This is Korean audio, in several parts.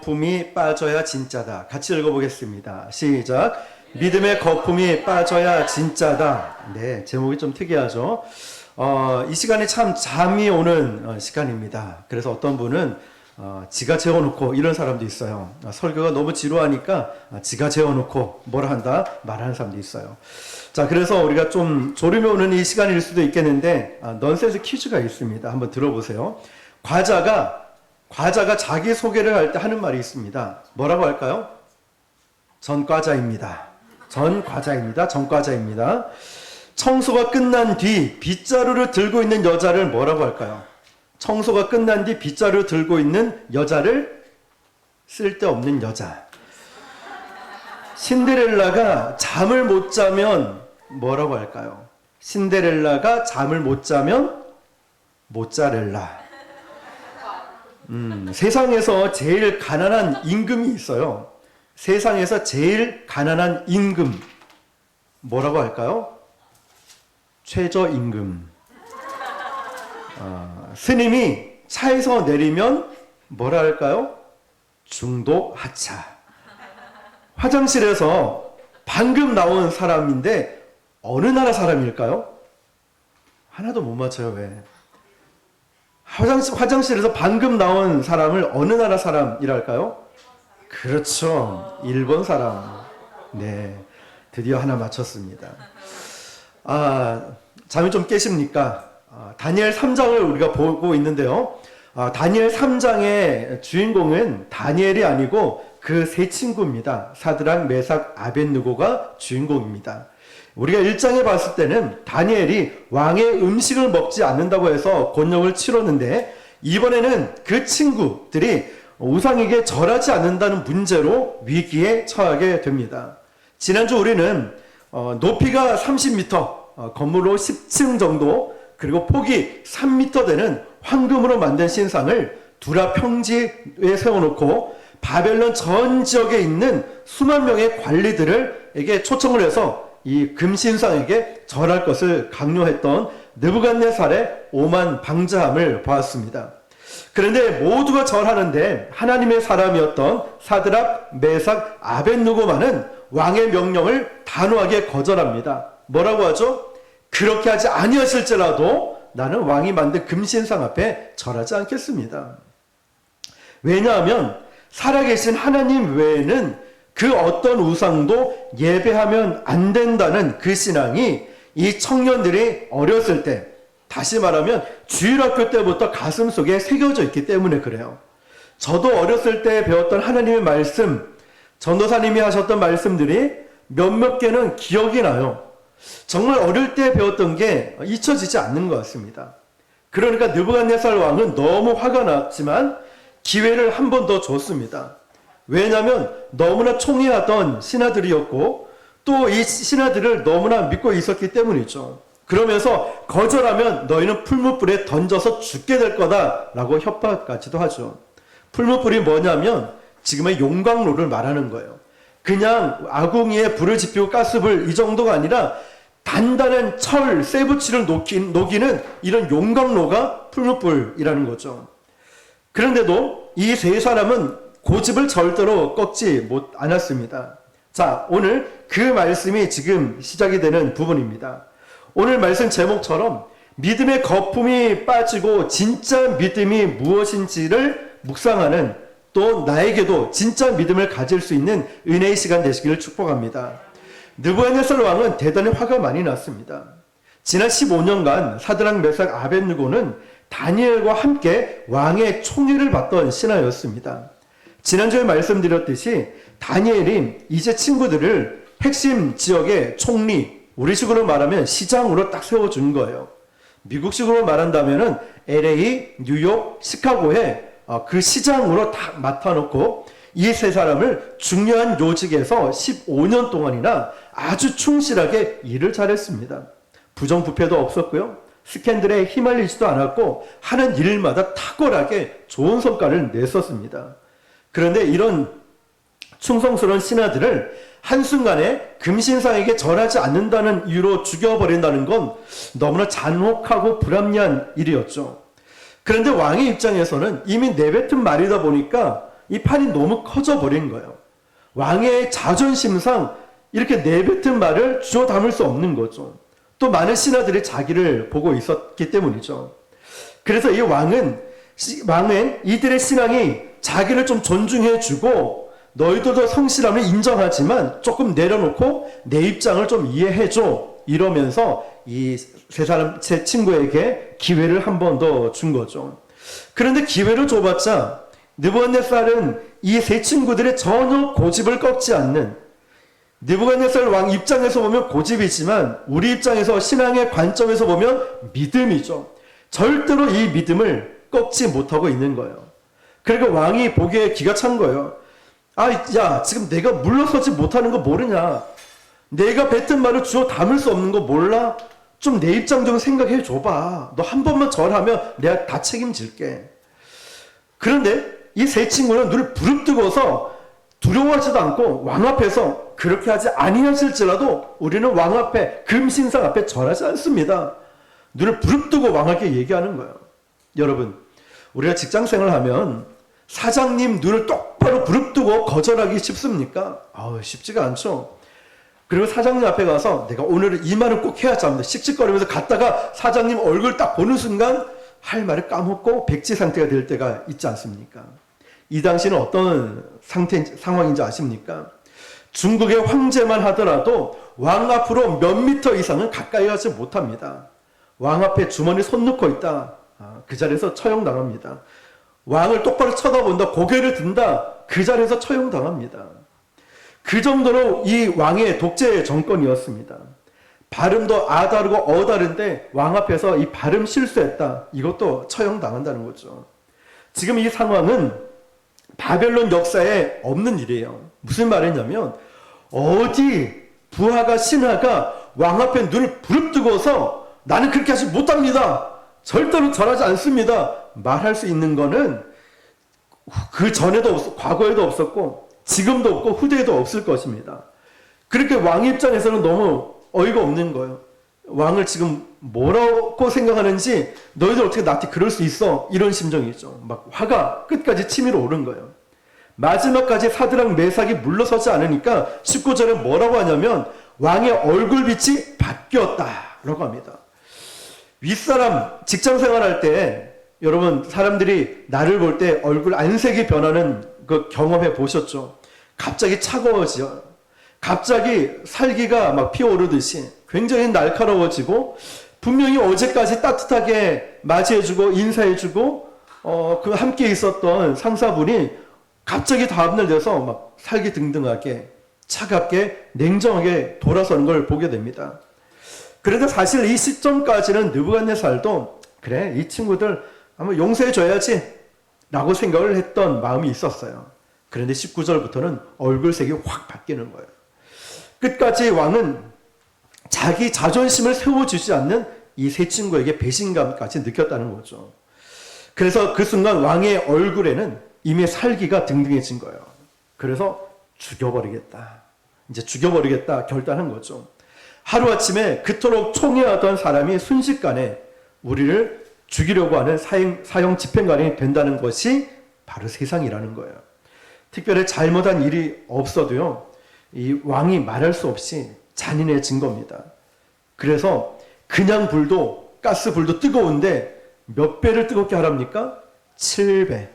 거품이 빠져야 진짜다. 같이 읽어보겠습니다. 시작. 믿음의 거품이 빠져야 진짜다. 네, 제목이 좀 특이하죠. 이 시간이 참 잠이 오는 시간입니다. 그래서 어떤 분은 지가 재워놓고 이런 사람도 있어요. 설교가 너무 지루하니까 지가 재워놓고 뭐라 한다 말하는 사람도 있어요. 자, 그래서 우리가 좀 졸음이 오는 이 시간일 수도 있겠는데 넌센스 퀴즈가 있습니다. 한번 들어보세요. 과자가 자기 소개를 할 때 하는 말이 있습니다. 뭐라고 할까요? 전 과자입니다. 전 과자입니다. 청소가 끝난 뒤 빗자루를 들고 있는 여자를 뭐라고 할까요? 청소가 끝난 뒤 빗자루를 들고 있는 여자를 쓸데없는 여자. 신데렐라가 잠을 못 자면 뭐라고 할까요? 신데렐라가 잠을 못 자면 모짜렐라. 세상에서 제일 가난한 임금이 있어요. 세상에서 제일 가난한 임금. 뭐라고 할까요? 최저임금. 스님이 차에서 내리면 뭐라 할까요? 중도 하차. 화장실에서 방금 나온 사람인데 어느 나라 사람일까요? 하나도 못 맞춰요. 왜? 화장실에서 방금 나온 사람을 어느 나라 사람이랄까요? 그렇죠. 일본 사람. 네, 드디어 하나 맞췄습니다. 잠이 좀 깨십니까? 다니엘 3장을 우리가 보고 있는데요. 다니엘 3장의 주인공은 다니엘이 아니고 그 세 친구입니다. 사드락, 메삭, 아벳느고가 주인공입니다. 우리가 1장에 봤을 때는 다니엘이 왕의 음식을 먹지 않는다고 해서 곤욕을 치렀는데 이번에는 그 친구들이 우상에게 절하지 않는다는 문제로 위기에 처하게 됩니다. 지난주 우리는 높이가 30m, 건물로 10층 정도, 그리고 폭이 3m 되는 황금으로 만든 신상을 두라 평지에 세워놓고 바벨론 전 지역에 있는 수만 명의 관리들에게 초청을 해서 이 금신상에게 절할 것을 강요했던 느부갓네살의 오만 방자함을 보았습니다. 그런데 모두가 절하는데 하나님의 사람이었던 사드락, 메삭, 아벳느고만은 왕의 명령을 단호하게 거절합니다. 뭐라고 하죠? 그렇게 하지 아니하실지라도 나는 왕이 만든 금신상 앞에 절하지 않겠습니다. 왜냐하면 살아계신 하나님 외에는 그 어떤 우상도 예배하면 안 된다는 그 신앙이 이 청년들이 어렸을 때, 다시 말하면 주일학교 때부터 가슴 속에 새겨져 있기 때문에 그래요. 저도 어렸을 때 배웠던 하나님의 말씀, 전도사님이 하셨던 말씀들이 몇몇 개는 기억이 나요. 정말 어릴 때 배웠던 게 잊혀지지 않는 것 같습니다. 그러니까 느부갓네살 왕은 너무 화가 났지만 기회를 한 번 더 줬습니다. 왜냐하면 너무나 총애하던 신하들이었고 또 이 신하들을 너무나 믿고 있었기 때문이죠. 그러면서 거절하면 너희는 풀무불에 던져서 죽게 될 거다라고 협박까지도 하죠. 풀무불이 뭐냐면 지금의 용광로를 말하는 거예요. 그냥 아궁이에 불을 지피고 가스불 이 정도가 아니라 단단한 철, 쇠붙이를 녹이는 이런 용광로가 풀무불이라는 거죠. 그런데도 이 세 사람은 고집을 절대로 꺾지 않았습니다. 자, 오늘 그 말씀이 지금 시작이 되는 부분입니다. 오늘 말씀 제목처럼 믿음의 거품이 빠지고 진짜 믿음이 무엇인지를 묵상하는, 또 나에게도 진짜 믿음을 가질 수 있는 은혜의 시간 되시기를 축복합니다. 느부갓네살 왕은 대단히 화가 많이 났습니다. 지난 15년간 사드락, 메삭, 아벳느고는 다니엘과 함께 왕의 총애를 받던 신하였습니다. 지난주에 말씀드렸듯이 다니엘이 이제 친구들을 핵심 지역의 총리, 우리식으로 말하면 시장으로 딱 세워준 거예요. 미국식으로 말한다면 LA, 뉴욕, 시카고에 그 시장으로 딱 맡아놓고 이 세 사람을 중요한 요직에서 15년 동안이나 아주 충실하게 일을 잘했습니다. 부정부패도 없었고요. 스캔들에 휘말리지도 않았고 하는 일마다 탁월하게 좋은 성과를 냈었습니다. 그런데 이런 충성스러운 신하들을 한순간에 금신상에게 절하지 않는다는 이유로 죽여버린다는 건 너무나 잔혹하고 불합리한 일이었죠. 그런데 왕의 입장에서는 이미 내뱉은 말이다 보니까 이 판이 너무 커져 버린 거예요. 왕의 자존심상 이렇게 내뱉은 말을 주워 담을 수 없는 거죠. 또 많은 신하들이 자기를 보고 있었기 때문이죠. 그래서 이 왕은 이들의 신앙이 자기를 좀 존중해주고 너희들도 성실함을 인정하지만 조금 내려놓고 내 입장을 좀 이해해줘 이러면서 이 세 친구에게 기회를 한 번 더 준 거죠. 그런데 기회를 줘봤자 느부갓네살은 이 세 친구들의 전혀 고집을 꺾지 않는, 느부갓네살 왕 입장에서 보면 고집이지만 우리 입장에서 신앙의 관점에서 보면 믿음이죠. 절대로 이 믿음을 꺾지 못하고 있는 거예요. 그러니까 왕이 보기에 기가 찬 거예요. 아, 야, 지금 내가 물러서지 못하는 거 모르냐? 내가 뱉은 말을 주워 담을 수 없는 거 몰라? 좀 내 입장 좀 생각해 줘봐. 너 한 번만 절하면 내가 다 책임질게. 그런데 이 세 친구는 눈을 부릅뜨고서 두려워하지도 않고 왕 앞에서 그렇게 하지 아니하실지라도 우리는 왕 앞에 금신상 앞에 절하지 않습니다. 눈을 부릅뜨고 왕에게 얘기하는 거예요. 여러분, 우리가 직장생활 하면 사장님 눈을 똑바로 부릅뜨고 거절하기 쉽습니까? 쉽지가 않죠. 그리고 사장님 앞에 가서 내가 오늘은 이 말을 꼭 해야지 합니다. 씩씩거리면서 갔다가 사장님 얼굴 딱 보는 순간 할 말을 까먹고 백지 상태가 될 때가 있지 않습니까? 이 당시는 어떤 상황인지 아십니까? 중국의 황제만 하더라도 왕 앞으로 몇 미터 이상은 가까이 가지 못합니다. 왕 앞에 주머니 손 넣고 있다. 그 자리에서 처형당합니다. 왕을 똑바로 쳐다본다, 고개를 든다, 그 자리에서 처형당합니다. 그 정도로 이 왕의 독재 정권이었습니다. 발음도 아 다르고 어 다른데 왕 앞에서 이 발음 실수했다. 이것도 처형당한다는 거죠. 지금 이 상황은 바벨론 역사에 없는 일이에요. 무슨 말이냐면 어디 부하가 신하가 왕 앞에 눈을 부릅뜨고서 나는 그렇게 하지 못합니다. 절대로 절하지 않습니다. 말할 수 있는 거는 그 전에도 과거에도 없었고 지금도 없고 후대에도 없을 것입니다. 그렇게 왕 입장에서는 너무 어이가 없는 거예요. 왕을 지금 뭐라고 생각하는지 너희들 어떻게 나한테 그럴 수 있어? 이런 심정이죠. 막 화가 끝까지 치밀어 오른 거예요. 마지막까지 사드락 메삭이 물러서지 않으니까 19절에 뭐라고 하냐면 왕의 얼굴빛이 바뀌었다라고 합니다. 윗사람 직장 생활할 때 여러분 사람들이 나를 볼 때 얼굴 안색이 변하는 그 경험해 보셨죠? 갑자기 차가워져요. 갑자기 살기가 막 피어오르듯이 굉장히 날카로워지고 분명히 어제까지 따뜻하게 맞이해주고 인사해주고 그 함께 있었던 상사분이 갑자기 다음날 돼서 막 살기 등등하게 차갑게 냉정하게 돌아서는 걸 보게 됩니다. 그런데 사실 이 시점까지는 느부갓네살도 그래 이 친구들 한번 용서해줘야지 라고 생각을 했던 마음이 있었어요. 그런데 19절부터는 얼굴색이 확 바뀌는 거예요. 끝까지 왕은 자기 자존심을 세워주지 않는 이 세 친구에게 배신감까지 느꼈다는 거죠. 그래서 그 순간 왕의 얼굴에는 이미 살기가 등등해진 거예요. 그래서 죽여버리겠다. 이제 죽여버리겠다 결단한 거죠. 하루아침에 그토록 총애하던 사람이 순식간에 우리를 죽이려고 하는 사형 집행관이 된다는 것이 바로 세상이라는 거예요. 특별히 잘못한 일이 없어도요. 이 왕이 말할 수 없이 잔인해진 겁니다. 그래서 그냥 불도 가스불도 뜨거운데 몇 배를 뜨겁게 하랍니까? 7배.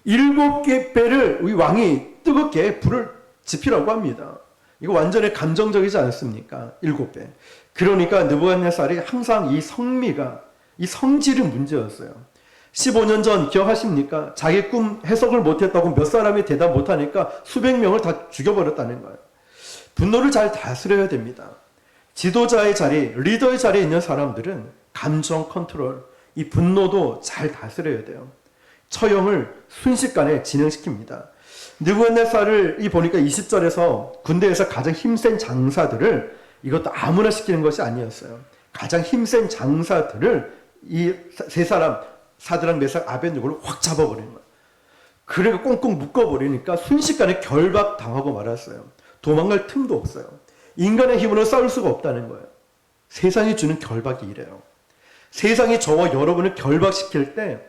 7배를 우리 왕이 뜨겁게 불을 지피라고 합니다. 이거 완전히 감정적이지 않습니까? 7배. 그러니까 느부갓네살이 항상 이 성미가 이 성질이 문제였어요. 15년 전 기억하십니까? 자기 꿈 해석을 못했다고 몇 사람이 대답 못하니까 수백 명을 다 죽여버렸다는 거예요. 분노를 잘 다스려야 됩니다. 지도자의 자리, 리더의 자리에 있는 사람들은 감정 컨트롤, 이 분노도 잘 다스려야 돼요. 처형을 순식간에 진행시킵니다. 느부갓네살을 보니까 20절에서 군대에서 가장 힘센 장사들을 이것도 아무나 시키는 것이 아니었어요. 가장 힘센 장사들을 이 세 사람 사드락 메삭 아벳느고를 확 잡아버리는 거예요. 그래가 꽁꽁 묶어버리니까 순식간에 결박당하고 말았어요. 도망갈 틈도 없어요. 인간의 힘으로 싸울 수가 없다는 거예요. 세상이 주는 결박이 이래요. 세상이 저와 여러분을 결박시킬 때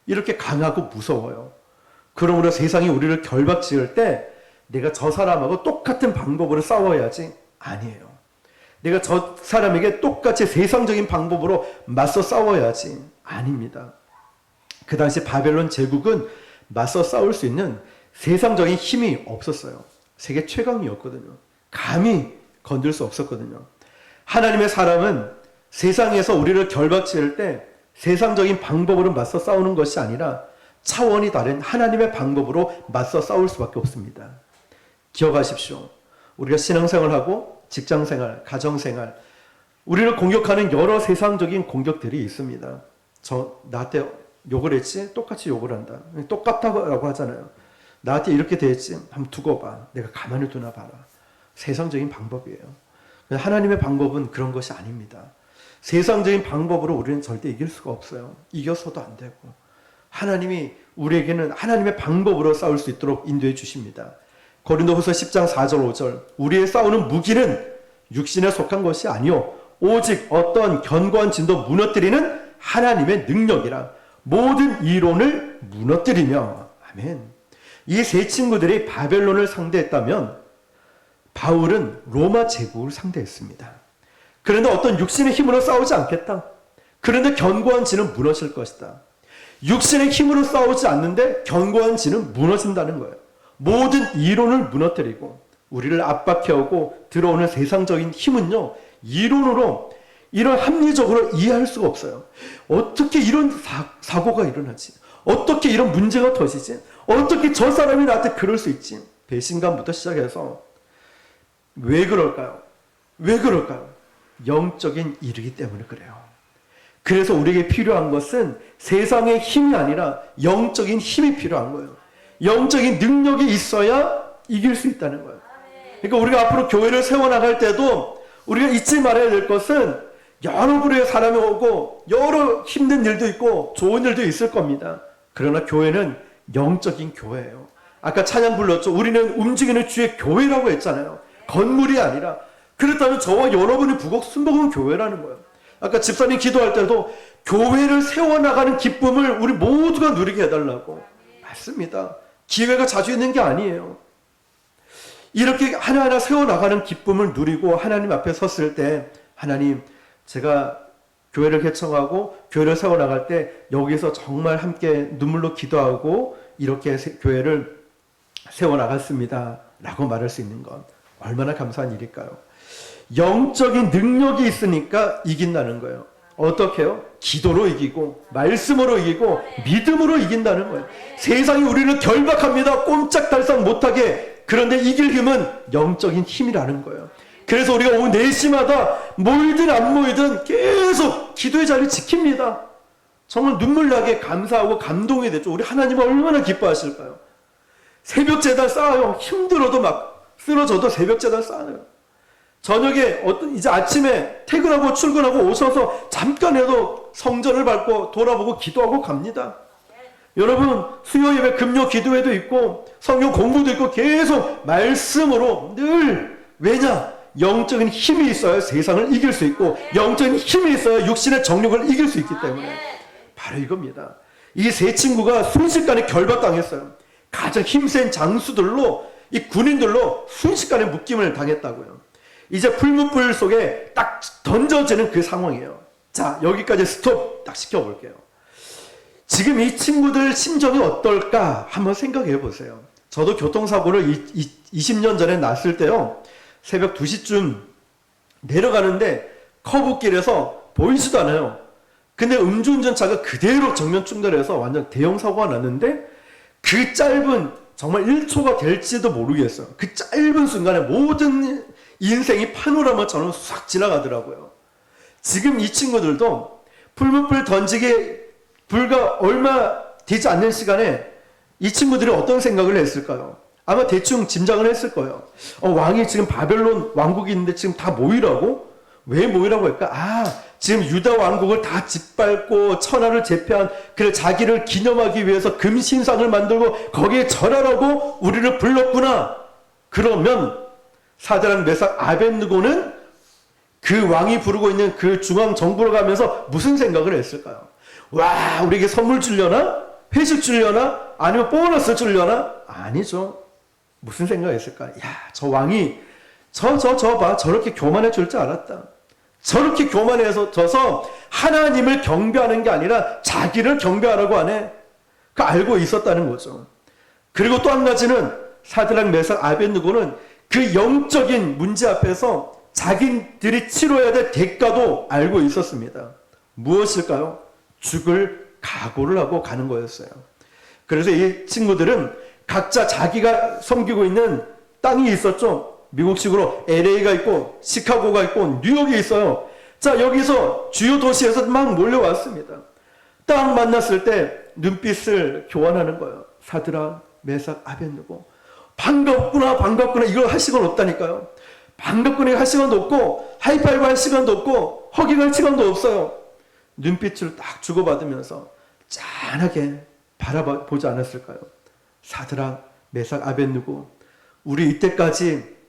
이렇게 강하고 무서워요. 그러므로 세상이 우리를 결박지을 때 내가 저 사람하고 똑같은 방법으로 싸워야지 아니에요. 내가 저 사람에게 똑같이 세상적인 방법으로 맞서 싸워야지 아닙니다. 그 당시 바벨론 제국은 맞서 싸울 수 있는 세상적인 힘이 없었어요. 세계 최강이었거든요. 감히 건들 수 없었거든요. 하나님의 사람은 세상에서 우리를 결박지을 때 세상적인 방법으로 맞서 싸우는 것이 아니라 차원이 다른 하나님의 방법으로 맞서 싸울 수밖에 없습니다. 기억하십시오. 우리가 신앙생활하고 직장생활, 가정생활, 우리를 공격하는 여러 세상적인 공격들이 있습니다. 나한테 욕을 했지? 똑같이 욕을 한다. 똑같다고 하잖아요. 나한테 이렇게 됐지? 한번 두고 봐. 내가 가만히 두나 봐라. 세상적인 방법이에요. 하나님의 방법은 그런 것이 아닙니다. 세상적인 방법으로 우리는 절대 이길 수가 없어요. 이겨서도 안 되고. 하나님이 우리에게는 하나님의 방법으로 싸울 수 있도록 인도해 주십니다. 고린도후서 10장 4절 5절 우리의 싸우는 무기는 육신에 속한 것이 아니요 오직 어떤 견고한 진도 무너뜨리는 하나님의 능력이라 모든 이론을 무너뜨리며. 아멘. 이 세 친구들이 바벨론을 상대했다면 바울은 로마 제국을 상대했습니다. 그런데 어떤 육신의 힘으로 싸우지 않겠다. 그런데 견고한 진은 무너질 것이다. 육신의 힘으로 싸우지 않는데 견고한 진은 무너진다는 거예요. 모든 이론을 무너뜨리고 우리를 압박해오고 들어오는 세상적인 힘은요, 이론으로 이런 합리적으로 이해할 수가 없어요. 어떻게 이런 사고가 일어나지? 어떻게 이런 문제가 터지지? 어떻게 저 사람이 나한테 그럴 수 있지? 배신감부터 시작해서 왜 그럴까요? 왜 그럴까요? 영적인 일이기 때문에 그래요. 그래서 우리에게 필요한 것은 세상의 힘이 아니라 영적인 힘이 필요한 거예요. 영적인 능력이 있어야 이길 수 있다는 거예요. 그러니까 우리가 앞으로 교회를 세워나갈 때도 우리가 잊지 말아야 될 것은 여러 부류의 사람이 오고 여러 힘든 일도 있고 좋은 일도 있을 겁니다. 그러나 교회는 영적인 교회예요. 아까 찬양 불렀죠. 우리는 움직이는 주의 교회라고 했잖아요. 건물이 아니라. 그렇다면 저와 여러분이 부곡 순복음 교회라는 거예요. 아까 집사님 기도할 때도 교회를 세워나가는 기쁨을 우리 모두가 누리게 해달라고. 맞습니다. 기회가 자주 있는 게 아니에요. 이렇게 하나하나 세워나가는 기쁨을 누리고 하나님 앞에 섰을 때 하나님, 제가 교회를 개청하고 교회를 세워나갈 때 여기서 정말 함께 눈물로 기도하고 이렇게 교회를 세워나갔습니다 라고 말할 수 있는 건 얼마나 감사한 일일까요? 영적인 능력이 있으니까 이긴다는 거예요. 어떻게 해요? 기도로 이기고 말씀으로 이기고 믿음으로 이긴다는 거예요. 세상이 우리를 결박합니다. 꼼짝달싹 못하게. 그런데 이길 힘은 영적인 힘이라는 거예요. 그래서 우리가 오후 4시마다 모이든 안 모이든 계속 기도의 자리를 지킵니다. 정말 눈물나게 감사하고 감동이 되죠. 우리 하나님은 얼마나 기뻐하실까요? 새벽 제단 쌓아요. 힘들어도 막 쓰러져도 새벽 제단 쌓아요. 저녁에 이제 아침에 퇴근하고 출근하고 오셔서 잠깐이라도 성전을 밟고 돌아보고 기도하고 갑니다. 여러분, 수요 예배 금요 기도회도 있고 성경 공부도 있고 계속 말씀으로 늘, 왜냐? 영적인 힘이 있어야 세상을 이길 수 있고 영적인 힘이 있어야 육신의 정욕을 이길 수 있기 때문에 바로 이겁니다. 이 세 친구가 순식간에 결박당했어요. 가장 힘센 장수들로, 이 군인들로 순식간에 묶임을 당했다고요. 이제 풀무불 속에 딱 던져지는 그 상황이에요. 자, 여기까지 스톱 딱 시켜볼게요. 지금 이 친구들 심정이 어떨까 한번 생각해 보세요. 저도 교통사고를 20년 전에 났을 때요, 새벽 2시쯤 내려가는데 커브길에서 보이지도 않아요. 근데 음주운전차가 그대로 정면 충돌해서 완전 대형 사고가 났는데 그 짧은, 정말 1초가 될지도 모르겠어요. 그 짧은 순간에 모든 인생이 파노라마처럼 싹 지나가더라고요. 지금 이 친구들도 풀무불 던지기 불과 얼마 되지 않는 시간에 이 친구들이 어떤 생각을 했을까요? 아마 대충 짐작을 했을 거예요. 왕이 지금 바벨론 왕국이 있는데 지금 다 모이라고? 왜 모이라고 할까? 지금 유다 왕국을 다 짓밟고 천하를 제패한, 그래 자기를 기념하기 위해서 금신상을 만들고 거기에 절하라고 우리를 불렀구나. 그러면 사드락 메삭 아벳느고는 그 왕이 부르고 있는 그 중앙 정부로 가면서 무슨 생각을 했을까요? 와, 우리에게 선물 주려나? 회식 주려나? 아니면 보너스 주려나? 아니죠. 무슨 생각했을까? 야, 저 왕이 저 봐. 저렇게 교만해 줄 줄 알았다. 저렇게 교만해져서 하나님을 경배하는 게 아니라 자기를 경배하라고 하네. 그 알고 있었다는 거죠. 그리고 또 한 가지는 사드락 메삭 아벳느고는 그 영적인 문제 앞에서 자기들이 치러야 될 대가도 알고 있었습니다. 무엇일까요? 죽을 각오를 하고 가는 거였어요. 그래서 이 친구들은 각자 자기가 섬기고 있는 땅이 있었죠. 미국식으로 LA가 있고 시카고가 있고 뉴욕이 있어요. 자, 여기서 주요 도시에서 막 몰려왔습니다. 딱 만났을 때 눈빛을 교환하는 거예요. 사드락, 메삭, 아벳느고. 반갑구나 이걸 할 시간 없다니까요. 반갑구나 할 시간도 없고 하이파이브 할 시간도 없고 허깅할 시간도 없어요. 눈빛을 딱 주고받으면서 짠하게 바라보지 않았을까요? 사드락, 메삭, 아벳느고, 우리 이때까지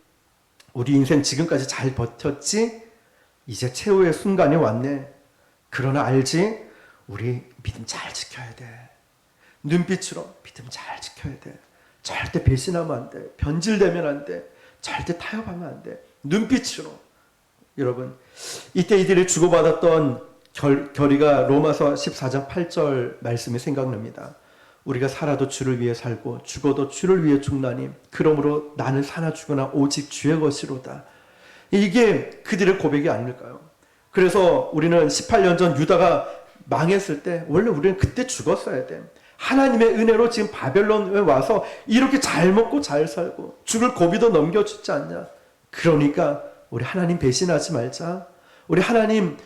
우리 인생 지금까지 잘 버텼지? 이제 최후의 순간이 왔네. 그러나 알지? 우리 믿음 잘 지켜야 돼. 눈빛으로 믿음 잘 지켜야 돼. 절대 배신하면 안 돼. 변질되면 안 돼. 절대 타협하면 안 돼. 눈빛으로. 여러분, 이때 이들이 주고받았던 결의가 로마서 14장 8절 말씀이 생각납니다. 우리가 살아도 주를 위해 살고 죽어도 주를 위해 죽나니 그러므로 나는 사나 죽으나 오직 주의 것이로다. 이게 그들의 고백이 아닐까요? 그래서 우리는 18년 전 유다가 망했을 때 원래 우리는 그때 죽었어야 돼. 하나님의 은혜로 지금 바벨론에 와서 이렇게 잘 먹고 잘 살고 죽을 고비도 넘겨주지 않냐. 그러니까 우리 하나님 배신하지 말자. 우리 하나님에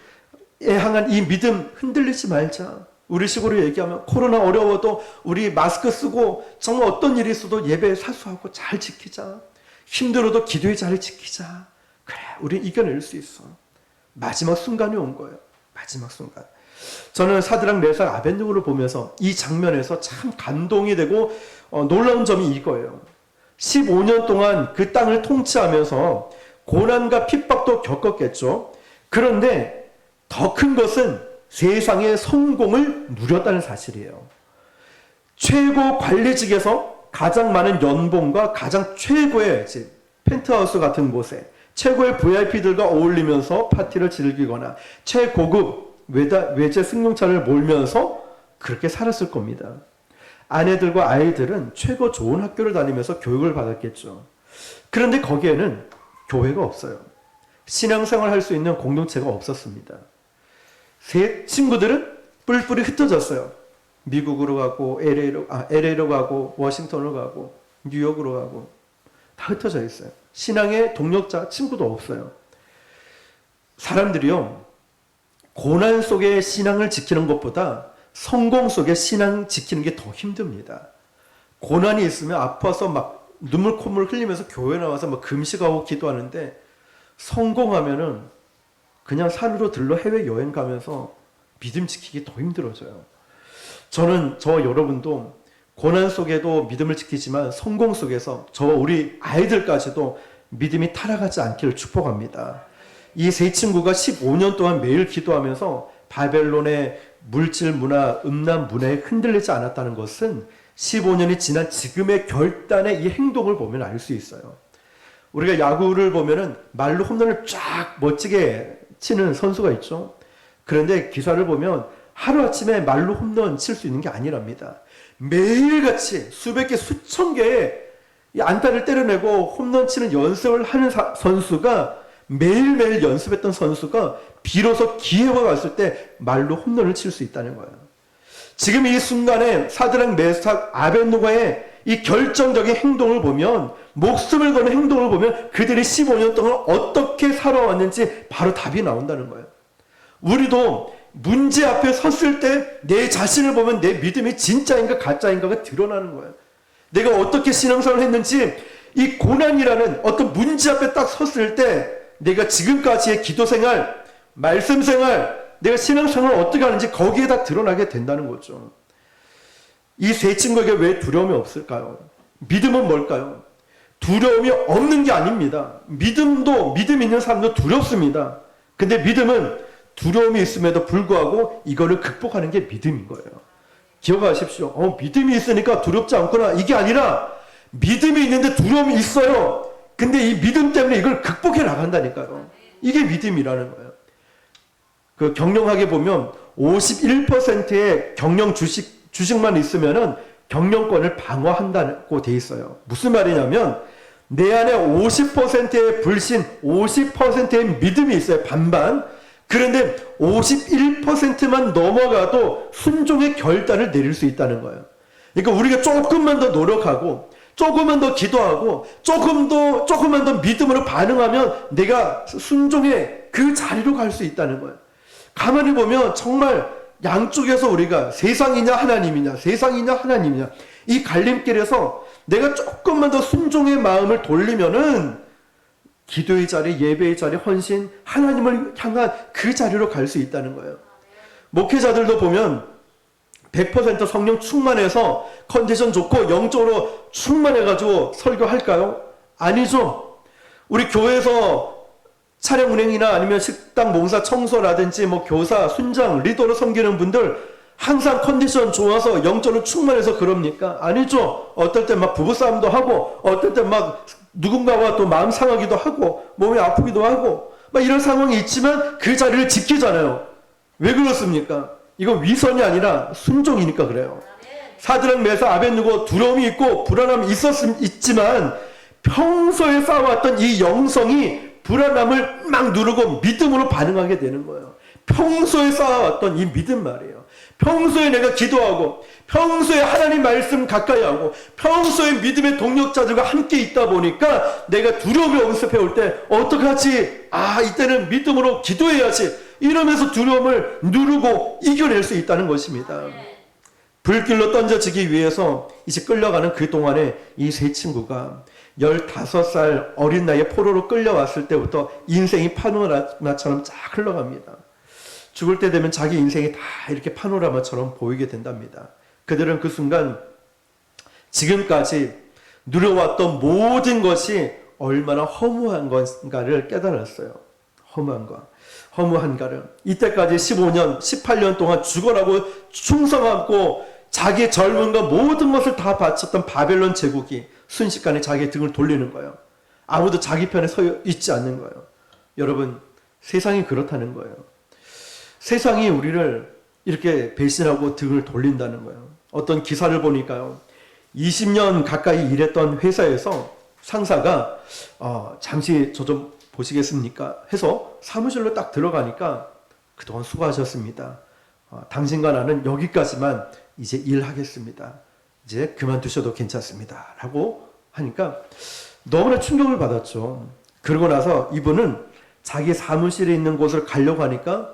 향한 이 믿음 흔들리지 말자. 우리 식으로 얘기하면 코로나 어려워도 우리 마스크 쓰고 정말 어떤 일이 있어도 예배 사수하고 잘 지키자. 힘들어도 기도의 자리 지키자. 그래, 우리 이겨낼 수 있어. 마지막 순간이 온 거예요. 마지막 순간. 저는 사드락, 메삭, 아벳느고를 보면서 이 장면에서 참 감동이 되고 놀라운 점이 이거예요. 15년 동안 그 땅을 통치하면서 고난과 핍박도 겪었겠죠. 그런데 더 큰 것은 세상의 성공을 누렸다는 사실이에요. 최고 관리직에서 가장 많은 연봉과 가장 최고의 펜트하우스 같은 곳에 최고의 VIP들과 어울리면서 파티를 즐기거나 최고급 외제 승용차를 몰면서 그렇게 살았을 겁니다. 아내들과 아이들은 최고 좋은 학교를 다니면서 교육을 받았겠죠. 그런데 거기에는 교회가 없어요. 신앙생활 할 수 있는 공동체가 없었습니다. 세 친구들은 뿔뿔이 흩어졌어요. 미국으로 가고 LA로 가고 워싱턴으로 가고 뉴욕으로 가고 다 흩어져 있어요. 신앙의 동력자 친구도 없어요. 사람들이요, 고난 속에 신앙을 지키는 것보다 성공 속에 신앙 지키는 게 더 힘듭니다. 고난이 있으면 아파서 막 눈물 콧물 흘리면서 교회 나와서 막 금식하고 기도하는데 성공하면은 그냥 산으로 들러 해외여행 가면서 믿음 지키기 더 힘들어져요. 저는 저와 여러분도 고난 속에도 믿음을 지키지만 성공 속에서 저와 우리 아이들까지도 믿음이 타락하지 않기를 축복합니다. 이 세 친구가 15년 동안 매일 기도하면서 바벨론의 물질 문화, 음란 문화에 흔들리지 않았다는 것은 15년이 지난 지금의 결단의 이 행동을 보면 알 수 있어요. 우리가 야구를 보면은 말로 홈런을 쫙 멋지게 치는 선수가 있죠. 그런데 기사를 보면 하루아침에 말로 홈런 칠 수 있는 게 아니랍니다. 매일같이 수백 개, 수천 개의 안타를 때려내고 홈런 치는 연습을 하는 선수가 매일매일 연습했던 선수가 비로소 기회가 왔을 때 말로 홈런을 칠 수 있다는 거예요. 지금 이 순간에 사드락, 메삭, 아벳느고의 이 결정적인 행동을 보면, 목숨을 거는 행동을 보면 그들이 15년 동안 어떻게 살아왔는지 바로 답이 나온다는 거예요. 우리도 문제 앞에 섰을 때 내 자신을 보면 내 믿음이 진짜인가 가짜인가가 드러나는 거예요. 내가 어떻게 신앙생활을 했는지, 이 고난이라는 어떤 문제 앞에 딱 섰을 때 내가 지금까지의 기도생활, 말씀생활, 내가 신앙생활을 어떻게 하는지 거기에 다 드러나게 된다는 거죠. 이 세 친구에게 왜 두려움이 없을까요? 믿음은 뭘까요? 두려움이 없는 게 아닙니다. 믿음 있는 사람도 두렵습니다. 근데 믿음은 두려움이 있음에도 불구하고 이거를 극복하는 게 믿음인 거예요. 기억하십시오. 믿음이 있으니까 두렵지 않구나. 이게 아니라 믿음이 있는데 두려움이 있어요. 근데 이 믿음 때문에 이걸 극복해 나간다니까요. 이게 믿음이라는 거예요. 그 경영학에 보면 51%의 경영 주식만 있으면은 경영권을 방어한다고 돼 있어요. 무슨 말이냐면 내 안에 50%의 불신, 50%의 믿음이 있어요. 반반. 그런데 51%만 넘어가도 순종의 결단을 내릴 수 있다는 거예요. 그러니까 우리가 조금만 더 노력하고 조금만 더 기도하고 조금만 더 믿음으로 반응하면 내가 순종의 그 자리로 갈 수 있다는 거예요. 가만히 보면 정말 양쪽에서 우리가 세상이냐 하나님이냐 세상이냐 하나님이냐 이 갈림길에서 내가 조금만 더 순종의 마음을 돌리면은 기도의 자리, 예배의 자리, 헌신, 하나님을 향한 그 자리로 갈 수 있다는 거예요. 목회자들도 보면 100% 성령 충만해서 컨디션 좋고 영적으로 충만해가지고 설교할까요? 아니죠. 우리 교회에서 차량 운행이나 아니면 식당 봉사 청소라든지 뭐 교사, 순장, 리더로 섬기는 분들 항상 컨디션 좋아서 영적으로 충만해서 그럽니까? 아니죠. 어떨 때 막 부부싸움도 하고 어떨 때 막 누군가와 또 마음 상하기도 하고 몸이 아프기도 하고 막 이런 상황이 있지만 그 자리를 지키잖아요. 왜 그렇습니까? 이거 위선이 아니라 순종이니까 그래요. 사드락 메사 아벳느고 두려움이 있고 불안함이 있지만 평소에 쌓아왔던 이 영성이 불안함을 막 누르고 믿음으로 반응하게 되는 거예요. 평소에 쌓아왔던 이 믿음 말이에요. 평소에 내가 기도하고 평소에 하나님 말씀 가까이 하고 평소에 믿음의 동력자들과 함께 있다 보니까 내가 두려움이 엄습해 올 때 어떡하지? 이때는 믿음으로 기도해야지. 이러면서 두려움을 누르고 이겨낼 수 있다는 것입니다. 불길로 던져지기 위해서 이제 끌려가는 그 동안에 이 세 친구가 15살 어린 나이에 포로로 끌려왔을 때부터 인생이 파노라마처럼 쫙 흘러갑니다. 죽을 때 되면 자기 인생이 다 이렇게 파노라마처럼 보이게 된답니다. 그들은 그 순간 지금까지 누려왔던 모든 것이 얼마나 허무한 건가를 깨달았어요. 허무한가를. 이때까지 15년, 18년 동안 죽어라고 충성하고 자기의 젊음과 모든 것을 다 바쳤던 바벨론 제국이 순식간에 자기의 등을 돌리는 거예요. 아무도 자기 편에 서 있지 않는 거예요. 여러분, 세상이 그렇다는 거예요. 세상이 우리를 이렇게 배신하고 등을 돌린다는 거예요. 어떤 기사를 보니까요. 20년 가까이 일했던 회사에서 상사가 잠시 저 좀 보시겠습니까? 해서 사무실로 딱 들어가니까 그동안 수고하셨습니다. 당신과 나는 여기까지만 이제 일하겠습니다. 이제 그만두셔도 괜찮습니다. 라고 하니까 너무나 충격을 받았죠. 그러고 나서 이분은 자기 사무실에 있는 곳을 가려고 하니까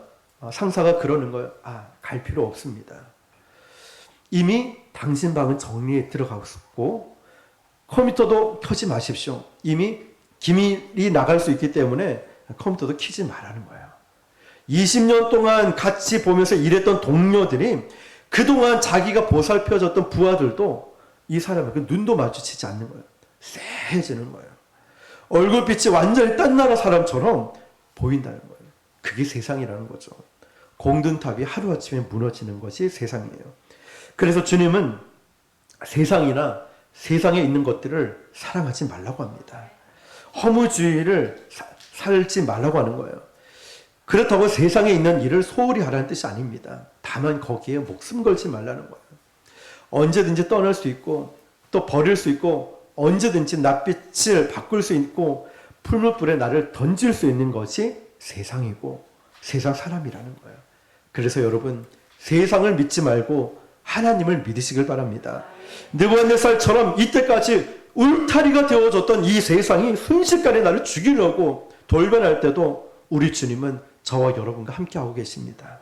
상사가 그러는 거예요. 갈 필요 없습니다. 이미 당신 방은 정리에 들어가고 있고 컴퓨터도 켜지 마십시오. 이미 기밀이 나갈 수 있기 때문에 컴퓨터도 켜지 말라는 거예요. 20년 동안 같이 보면서 일했던 동료들이 그동안 자기가 보살펴줬던 부하들도 이 사람을 눈도 마주치지 않는 거예요. 쎄해지는 거예요. 얼굴빛이 완전히 딴 나라 사람처럼 보인다는 거예요. 그게 세상이라는 거죠. 공든탑이 하루아침에 무너지는 것이 세상이에요. 그래서 주님은 세상이나 세상에 있는 것들을 사랑하지 말라고 합니다. 허무주의를 살지 말라고 하는 거예요. 그렇다고 세상에 있는 일을 소홀히 하라는 뜻이 아닙니다. 다만 거기에 목숨 걸지 말라는 거예요. 언제든지 떠날 수 있고 또 버릴 수 있고 언제든지 낯빛을 바꿀 수 있고 풀무불에 나를 던질 수 있는 것이 세상이고 세상 사람이라는 거예요. 그래서 여러분 세상을 믿지 말고 하나님을 믿으시길 바랍니다. 느부갓네살처럼 이때까지 울타리가 되어줬던 이 세상이 순식간에 나를 죽이려고 돌변할 때도 우리 주님은 저와 여러분과 함께하고 계십니다.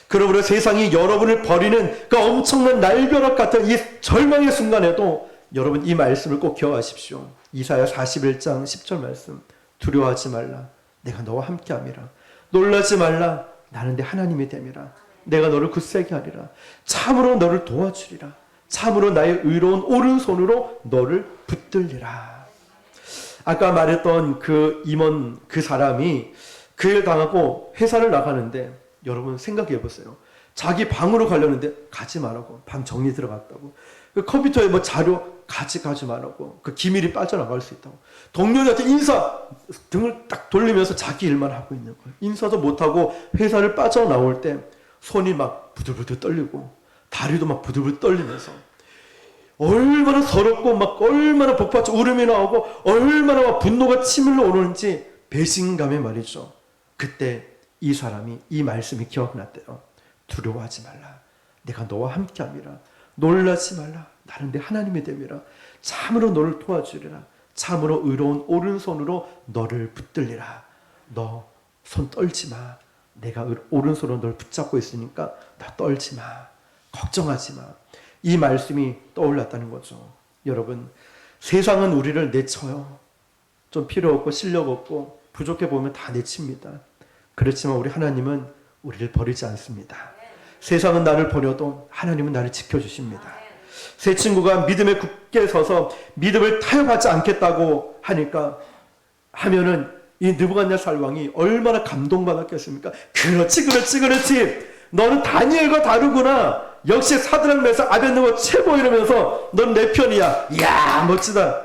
그러므로 세상이 여러분을 버리는 그 엄청난 날벼락 같은 이 절망의 순간에도 여러분 이 말씀을 꼭 기억하십시오. 이사야 41장 10절 말씀. 두려워하지 말라. 내가 너와 함께함이라. 놀라지 말라. 나는 내 하나님이 됨이라. 내가 너를 굳세게 하리라. 참으로 너를 도와주리라. 참으로 나의 의로운 오른손으로 너를 붙들리라. 아까 말했던 그 임원 그 사람이 그 일 당하고 회사를 나가는데 여러분 생각해 보세요. 자기 방으로 가려는데 가지 말라고. 방 정리 들어갔다고. 그 컴퓨터에 뭐 자료 가지 말라고. 그 기밀이 빠져나갈 수 있다고. 동료한테 인사 등을 딱 돌리면서 자기 일만 하고 있는 거예요. 인사도 못하고 회사를 빠져나올 때 손이 막 부들부들 떨리고 다리도 막 부들부들 떨리면서 얼마나 서럽고 막 얼마나 복받쳐 울음이 나오고 얼마나 막 분노가 치밀러 오르는지 배신감에 말이죠. 그때 이 사람이 이 말씀이 기억났대요. 두려워하지 말라. 내가 너와 함께함이라. 놀라지 말라. 나는 내 하나님의 됨이라. 참으로 너를 도와주리라. 참으로 의로운 오른손으로 너를 붙들리라. 너 손 떨지 마. 내가 오른손으로 너를 붙잡고 있으니까 너 떨지 마. 걱정하지 마. 이 말씀이 떠올랐다는 거죠. 여러분, 세상은 우리를 내쳐요. 좀 필요 없고 실력 없고 부족해 보면 다 내칩니다. 그렇지만 우리 하나님은 우리를 버리지 않습니다. 세상은 나를 버려도 하나님은 나를 지켜주십니다. 새 친구가 믿음에 굳게 서서 믿음을 타협하지 않겠다고 하면은 이 느부갓네살 왕이 얼마나 감동받았겠습니까? 그렇지. 너는 다니엘과 다르구나. 역시 사드락 메삭 아벳느고 최고 이러면서 넌 내 편이야. 이야 멋지다.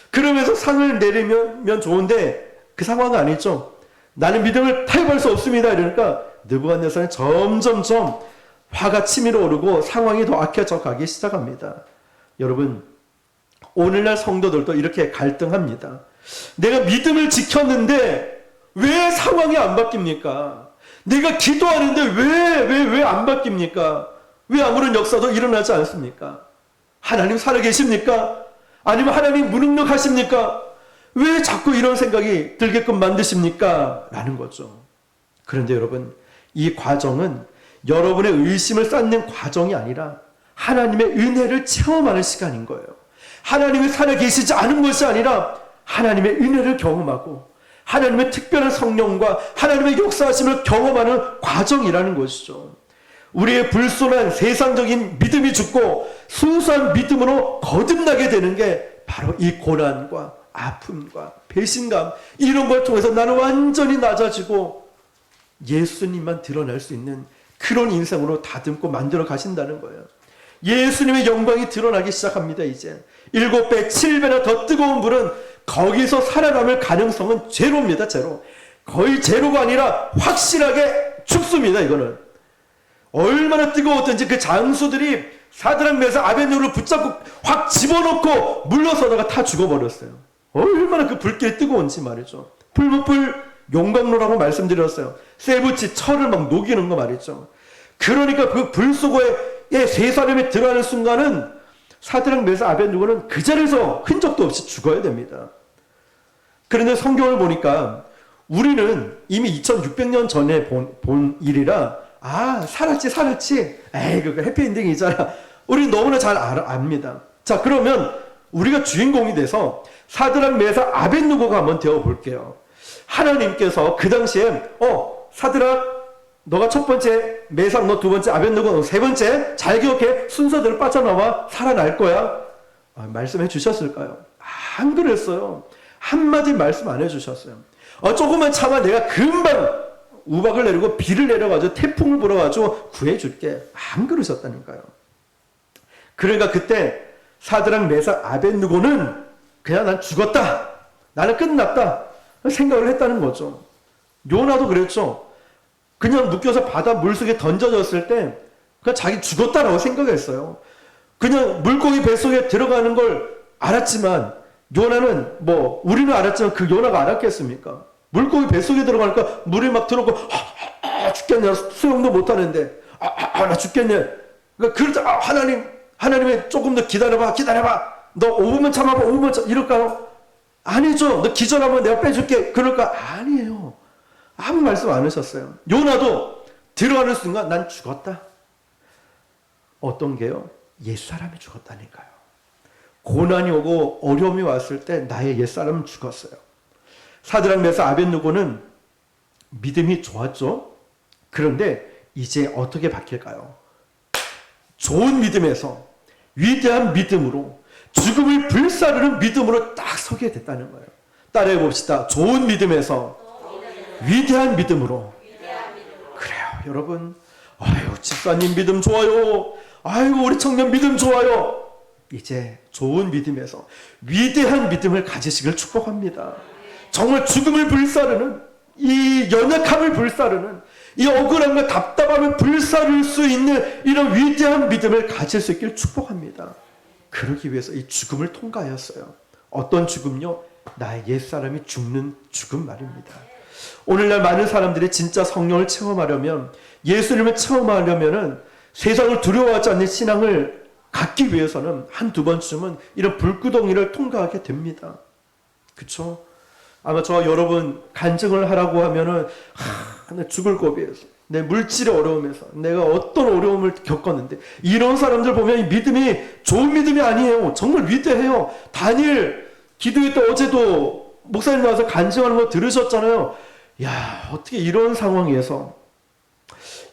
그러면서 상을 내리면 좋은데 그 상황은 아니죠. 나는 믿음을 타협할 수 없습니다. 이러니까 느부갓네살은 점점점 화가 치밀어 오르고 상황이 더 악해져 가기 시작합니다. 여러분, 오늘날 성도들도 이렇게 갈등합니다. 내가 믿음을 지켰는데 왜 상황이 안 바뀝니까? 내가 기도하는데 왜 안 바뀝니까? 왜 아무런 역사도 일어나지 않습니까? 하나님 살아계십니까? 아니면 하나님 무능력하십니까? 왜 자꾸 이런 생각이 들게끔 만드십니까? 라는 거죠. 그런데 여러분, 이 과정은 여러분의 의심을 쌓는 과정이 아니라 하나님의 은혜를 체험하는 시간인 거예요. 하나님이 살아계시지 않은 것이 아니라 하나님의 은혜를 경험하고 하나님의 특별한 성령과 하나님의 역사하심을 경험하는 과정이라는 것이죠. 우리의 불순한 세상적인 믿음이 죽고 순수한 믿음으로 거듭나게 되는 게 바로 이 고난과 아픔과 배신감, 이런 걸 통해서 나는 완전히 낮아지고 예수님만 드러날 수 있는 그런 인생으로 다듬고 만들어 가신다는 거예요. 예수님의 영광이 드러나기 시작합니다. 이제 7배, 7배나 더 뜨거운 불은 거기서 살아남을 가능성은 제로입니다. 제로. 거의 제로가 아니라 확실하게 죽습니다. 이거는. 얼마나 뜨거웠던지 그 장수들이 사드락 메삭 아벳느고를 붙잡고 확 집어넣고 물러서다가 다 죽어버렸어요. 얼마나 그 불길이 뜨거운지 말이죠. 풀무불 용광로라고 말씀드렸어요. 쇠붙이 철을 막 녹이는 거 말이죠. 그러니까 그 불 속에 세 사람이 들어가는 순간은 사드락 메삭 아벳느고는 그 자리에서 흔적도 없이 죽어야 됩니다. 그런데 성경을 보니까 우리는 이미 2600년 전에 본 일이라 살았지. 에이, 그거 해피엔딩이잖아. 우리 너무나 잘 압니다. 자, 그러면 우리가 주인공이 돼서 사드락 메삭 아벳느고가 한번 되어 볼게요. 하나님께서 그 당시에 사드락 너가 첫 번째, 메삭 너 두 번째, 아벳느고 너 세 번째, 잘 기억해. 순서대로 빠져나와 살아날 거야. 말씀해 주셨을까요? 안 그랬어요. 한마디 말씀 안 해주셨어요. 조금만 참아. 내가 금방 우박을 내리고 비를 내려가지고 태풍을 불어가지고 구해줄게. 안 그러셨다니까요. 그러니까 그때 사드락 메삭 아벳느고는 그냥 난 죽었다. 나는 끝났다. 생각을 했다는 거죠. 요나도 그랬죠. 그냥 묶여서 바다 물속에 던져졌을 때 그냥 자기 죽었다라고 생각했어요. 그냥 물고기 뱃속에 들어가는 걸 알았지만 요나는 우리는 알았지만 그 요나가 알았겠습니까? 물고기 뱃속에 들어가니까 물이 막 들어오고 죽겠네. 수영도 못하는데 나 죽겠네. 그러니까 하나님이 조금 더 기다려봐. 너 5분만 참아봐. 5분만 이럴까요? 아니죠. 너 기절하면 내가 빼줄게. 그럴까? 아니에요. 아무 말씀 안 하셨어요. 요나도 들어가는 순간 난 죽었다. 어떤 게요? 옛사람이 죽었다니까요. 고난이 오고 어려움이 왔을 때 나의 옛사람은 죽었어요. 사드락 메삭 아벳느고는 믿음이 좋았죠. 그런데 이제 어떻게 바뀔까요? 좋은 믿음에서 위대한 믿음으로 죽음을 불사르는 믿음으로 딱 서게 됐다는 거예요. 따라해 봅시다. 좋은 믿음에서 위대한 믿음으로. 그래요. 여러분, 목사님 믿음 좋아요. 아이고 우리 청년 믿음 좋아요. 이제 좋은 믿음에서 위대한 믿음을 가지시길 축복합니다. 정말 죽음을 불사르는, 이 연약함을 불사르는, 이 억울함과 답답함을 불사를 수 있는 이런 위대한 믿음을 가질 수 있길 축복합니다. 그러기 위해서 이 죽음을 통과하였어요. 어떤 죽음요? 나의 옛사람이 죽는 죽음 말입니다. 오늘날 많은 사람들이 진짜 성령을 체험하려면, 예수님을 체험하려면은 세상을 두려워하지 않는 신앙을 갖기 위해서는 한두 번쯤은 이런 불구덩이를 통과하게 됩니다. 그쵸? 아마 저와 여러분 간증을 하라고 하면은 내 죽을 고비에서, 내 물질의 어려움에서 내가 어떤 어려움을 겪었는데, 이런 사람들 보면 이 믿음이 좋은 믿음이 아니에요. 정말 위대해요. 다니엘 기도회 때 어제도 목사님 나와서 간증하는 거 들으셨잖아요. 야, 어떻게 이런 상황에서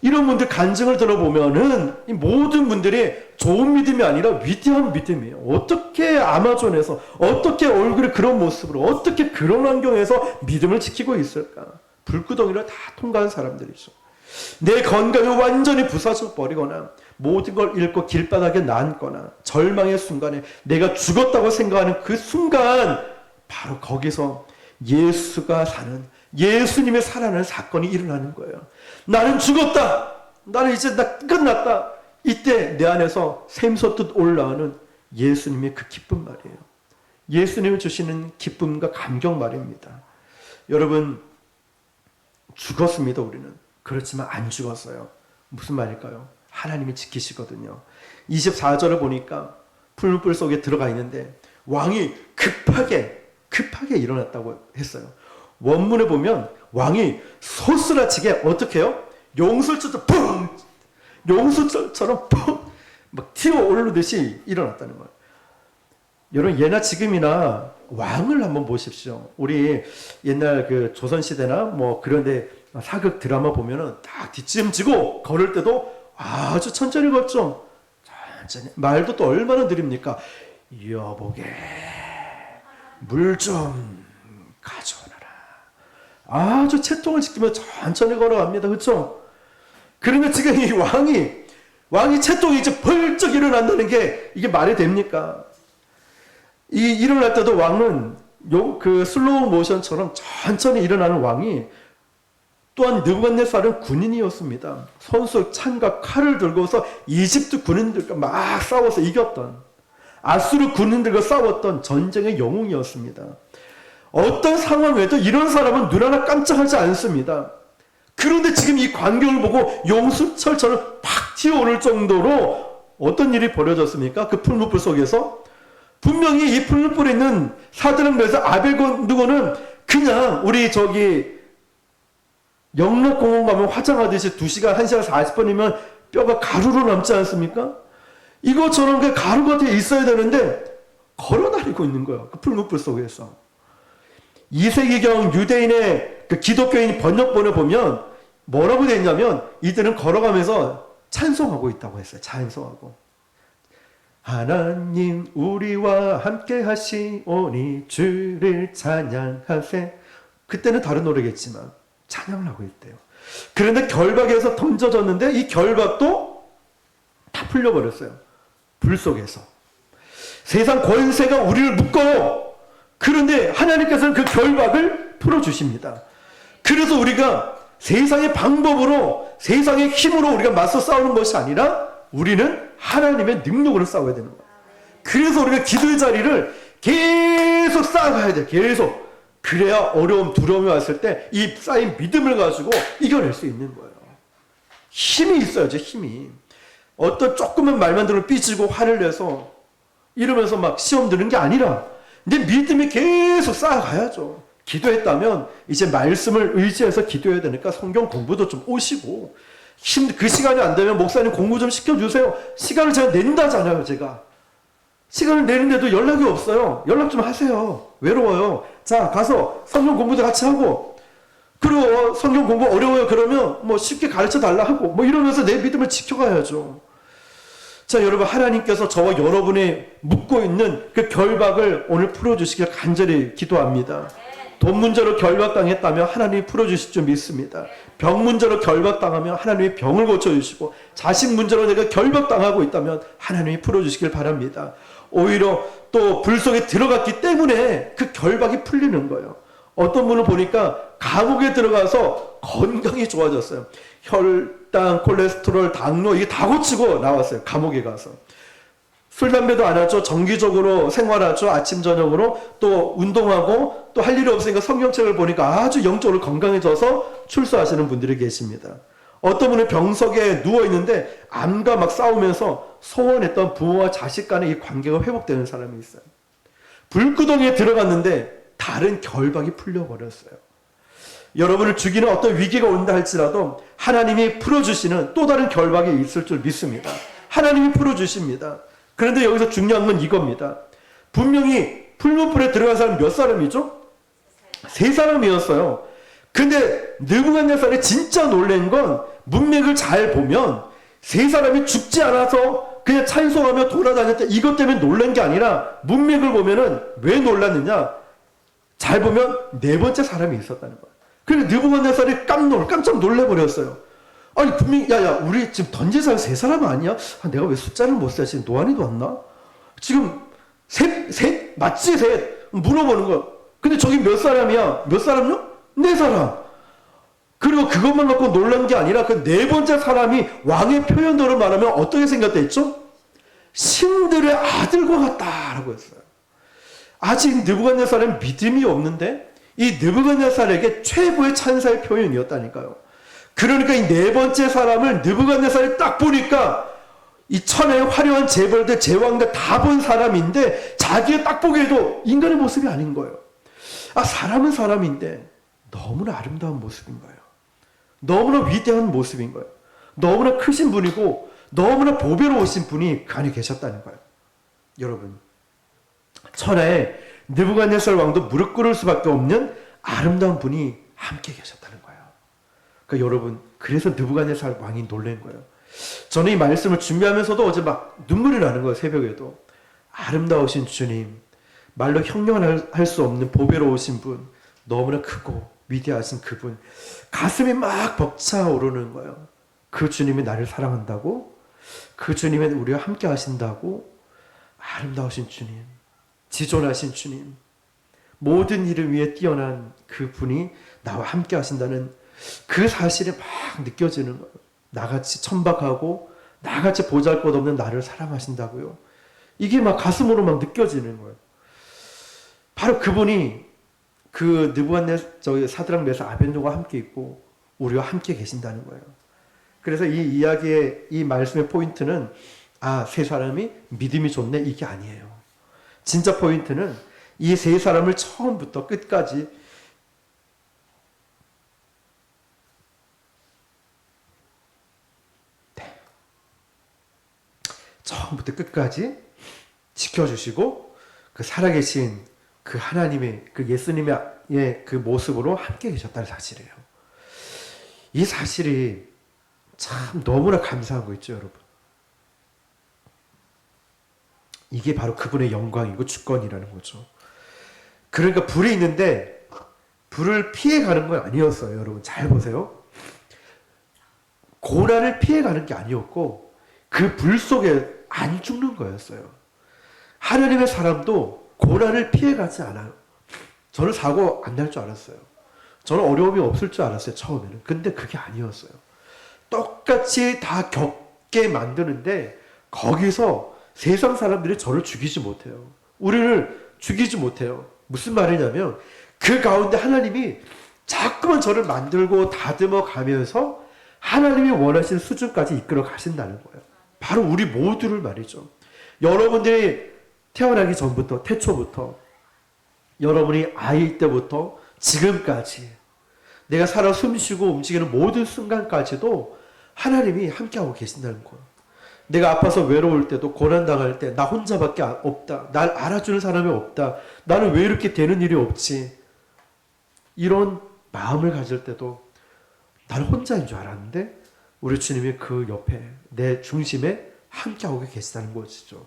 이런 분들 간증을 들어보면은 이 모든 분들이 좋은 믿음이 아니라 위대한 믿음이에요. 어떻게 아마존에서, 어떻게 얼굴이 그런 모습으로, 어떻게 그런 환경에서 믿음을 지키고 있을까? 불구덩이를 다 통과한 사람들이죠. 내 건강이 완전히 부서져 버리거나 모든 걸 잃고 길바닥에 나앉거나 절망의 순간에 내가 죽었다고 생각하는 그 순간, 바로 거기서 예수가 사는, 예수님의 살아나는 사건이 일어나는 거예요. 나는 죽었다. 나는 이제 나 끝났다. 이때 내 안에서 샘솟듯 올라오는 예수님의 그 기쁨 말이에요. 예수님이 주시는 기쁨과 감격 말입니다. 여러분, 죽었습니다, 우리는. 그렇지만 안 죽었어요. 무슨 말일까요? 하나님이 지키시거든요. 24절을 보니까 풀무불 속에 들어가 있는데 왕이 급하게 일어났다고 했어요. 원문에 보면 왕이 소스라치게 어떻게 해요? 용술처럼 펑! 용술처럼 펑! 막 튀어 오르듯이 일어났다는 거예요. 여러분, 예나 지금이나 왕을 한번 보십시오. 우리 옛날 그 조선시대나 뭐 그런데 사극 드라마 보면은 딱 뒷짐지고 걸을 때도 아주 천천히 걷죠. 천천히. 말도 또 얼마나 느립니까? 여보게, 물 좀 가져오너라. 아주 채통을 지키며 천천히 걸어갑니다. 그렇죠? 그런데 지금 이 왕이 채통이 이제 벌쩍 일어난다는 게 이게 말이 됩니까? 이 일어날 때도 왕은 그 슬로우 모션처럼 천천히 일어나는 왕이, 또한 느부갓네살은 군인이었습니다. 손수 창과 칼을 들고서 이집트 군인들과 막 싸워서 이겼던, 아수르 군인들과 싸웠던 전쟁의 영웅이었습니다. 어떤 상황에도 이런 사람은 눈 하나 깜짝하지 않습니다. 그런데 지금 이 광경을 보고 용수철처럼 팍 튀어오를 정도로 어떤 일이 벌어졌습니까? 그 풀무불 속에서 분명히 이 풀무불에 있는 사드락메사 아벨고느고는 그냥 우리 저기 영락공원 가면 화장하듯이 2시간, 1시간 40분이면 뼈가 가루로 남지 않습니까? 이것처럼 그 가루가 돼 있어야 되는데 걸어다니고 있는 거예요. 그 풀무불 속에서. 2세기경 유대인의 그 기독교인 번역본을 보면 뭐라고 되어 있냐면, 이들은 걸어가면서 찬송하고 있다고 했어요. 찬송하고. 하나님 우리와 함께 하시오니 주를 찬양하세. 그때는 다른 노래겠지만 찬양을 하고 있대요. 그런데 결박에서 던져졌는데 이 결박도 다 풀려버렸어요. 불 속에서. 세상 권세가 우리를 묶어요. 그런데 하나님께서는 그 결박을 풀어주십니다. 그래서 우리가 세상의 방법으로, 세상의 힘으로 우리가 맞서 싸우는 것이 아니라 우리는 하나님의 능력으로 싸워야 되는 거예요. 그래서 우리가 기도의 자리를 계속 쌓아가야 돼요. 계속. 그래야 어려움, 두려움이 왔을 때 이 쌓인 믿음을 가지고 이겨낼 수 있는 거예요. 힘이 있어야죠, 힘이. 어떤 조그만 말만 들으면 삐지고 화를 내서 이러면서 막 시험 드는 게 아니라 내 믿음이 계속 쌓아가야죠. 기도했다면 이제 말씀을 의지해서 기도해야 되니까 성경 공부도 좀 오시고, 그 시간이 안 되면 목사님 공부 좀 시켜주세요. 시간을 제가 낸다잖아요, 제가. 시간을 내는데도 연락이 없어요. 연락 좀 하세요. 외로워요. 자, 가서 성경 공부도 같이 하고, 그리고 성경 공부 어려워요. 그러면 뭐 쉽게 가르쳐 달라 하고, 뭐 이러면서 내 믿음을 지켜가야죠. 자, 여러분, 하나님께서 저와 여러분이 묻고 있는 그 결박을 오늘 풀어주시길 간절히 기도합니다. 돈 문제로 결박당했다면 하나님이 풀어주실 줄 믿습니다. 병 문제로 결박당하면 하나님이 병을 고쳐주시고, 자식 문제로 내가 결박당하고 있다면 하나님이 풀어주시길 바랍니다. 오히려 또 불 속에 들어갔기 때문에 그 결박이 풀리는 거예요. 어떤 분을 보니까 감옥에 들어가서 건강이 좋아졌어요. 혈당, 콜레스테롤, 당뇨 이게 다 고치고 나왔어요. 감옥에 가서. 술, 담배도 안 하죠. 정기적으로 생활하죠. 아침, 저녁으로. 또 운동하고 또 할 일이 없으니까 성경책을 보니까 아주 영적으로 건강해져서 출소하시는 분들이 계십니다. 어떤 분은 병석에 누워있는데 암과 막 싸우면서 소원했던 부모와 자식 간의 이 관계가 회복되는 사람이 있어요. 불구덩이에 들어갔는데 다른 결박이 풀려버렸어요. 여러분을 죽이는 어떤 위기가 온다 할지라도 하나님이 풀어주시는 또 다른 결박이 있을 줄 믿습니다. 하나님이 풀어주십니다. 그런데 여기서 중요한 건 이겁니다. 분명히 풀무불에 들어간 사람 몇 사람이죠? 3사람이었어요. 근데 느부갓네살이 진짜 놀란 건 문맥을 잘 보면 3사람이 죽지 않아서 그냥 찬송하며 돌아다녔다 이것 때문에 놀란 게 아니라 문맥을 보면은 왜 놀랐느냐? 잘 보면 4번째 사람이 있었다는 거예요. 그래서 느부갓네살이 깜짝 놀래버렸어요. 아니 분명히 야야 우리 지금 던진 사람 3사람 아니야? 아, 내가 왜 숫자를 못 세? 지금 노안이도 왔나? 지금 셋 맞지 셋 물어보는 거. 근데 저기 몇 사람이야? 몇 사람요? 4사람. 그리고 그것만 갖고 놀란 게 아니라 그 4번째 사람이 왕의 표현대로 말하면 어떻게 생겼다 했죠? 신들의 아들과 같다라고 했어요. 아직 느부갓네살은 믿음이 없는데 이 느부갓네살에게 최고의 찬사의 표현이었다니까요. 그러니까 이 4번째 사람을 느부갓네살이 딱 보니까 이 천하의 화려한 재벌들, 제왕들 다 본 사람인데 자기가 딱 보기에도 인간의 모습이 아닌 거예요. 아, 사람은 사람인데 너무나 아름다운 모습인 거예요. 너무나 위대한 모습인 거예요. 너무나 크신 분이고 너무나 보배로우신 분이 그 안에 계셨다는 거예요. 여러분, 천하의 느부갓네살 왕도 무릎 꿇을 수밖에 없는 아름다운 분이 함께 계셨다는 거예요. 그러니까 여러분, 그래서 느부갓네살 왕이 놀란 거예요. 저는 이 말씀을 준비하면서도 어제 막 눈물이 나는 거예요. 새벽에도. 아름다우신 주님, 말로 형용할 수 없는 보배로우신 분, 너무나 크고 위대하신 그분, 가슴이 막 벅차오르는 거예요. 그 주님이 나를 사랑한다고, 그 주님이 우리와 함께 하신다고, 아름다우신 주님, 지존하신 주님, 모든 일을 위해 뛰어난 그 분이 나와 함께 하신다는 그 사실이 막 느껴지는 거예요. 나같이 천박하고 나같이 보잘것없는 나를 사랑하신다고요. 이게 막 가슴으로 막 느껴지는 거예요. 바로 그분이 그 사드락 메삭 아벤노가 함께 있고 우리와 함께 계신다는 거예요. 그래서 이 이야기의 이 말씀의 포인트는 3사람이 믿음이 좋네 이게 아니에요. 진짜 포인트는 이 3사람을 처음부터 끝까지 지켜주시고 그 살아계신 그 하나님의 그 예수님의 그 모습으로 함께 계셨다는 사실이에요. 이 사실이 참 너무나 감사한 거 있죠, 여러분. 이게 바로 그분의 영광이고 주권이라는 거죠. 그러니까 불이 있는데 불을 피해가는 건 아니었어요. 여러분 잘 보세요. 고난을 피해가는 게 아니었고 그 불 속에 안 죽는 거였어요. 하나님의 사람도 고난을 피해가지 않아요. 저는 사고 안 날 줄 알았어요. 저는 어려움이 없을 줄 알았어요. 처음에는. 근데 그게 아니었어요. 똑같이 다 겪게 만드는데 거기서 세상 사람들이 저를 죽이지 못해요. 우리를 죽이지 못해요. 무슨 말이냐면 그 가운데 하나님이 자꾸만 저를 만들고 다듬어 가면서 하나님이 원하시는 수준까지 이끌어 가신다는 거예요. 바로 우리 모두를 말이죠. 여러분들이 태어나기 전부터, 태초부터, 여러분이 아이일 때부터 지금까지 내가 살아 숨쉬고 움직이는 모든 순간까지도 하나님이 함께하고 계신다는 거예요. 내가 아파서 외로울 때도 고난당할 때 나 혼자밖에 없다. 날 알아주는 사람이 없다. 나는 왜 이렇게 되는 일이 없지? 이런 마음을 가질 때도 나는 혼자인 줄 알았는데 우리 주님이 그 옆에 내 중심에 함께하고 계시다는 것이죠.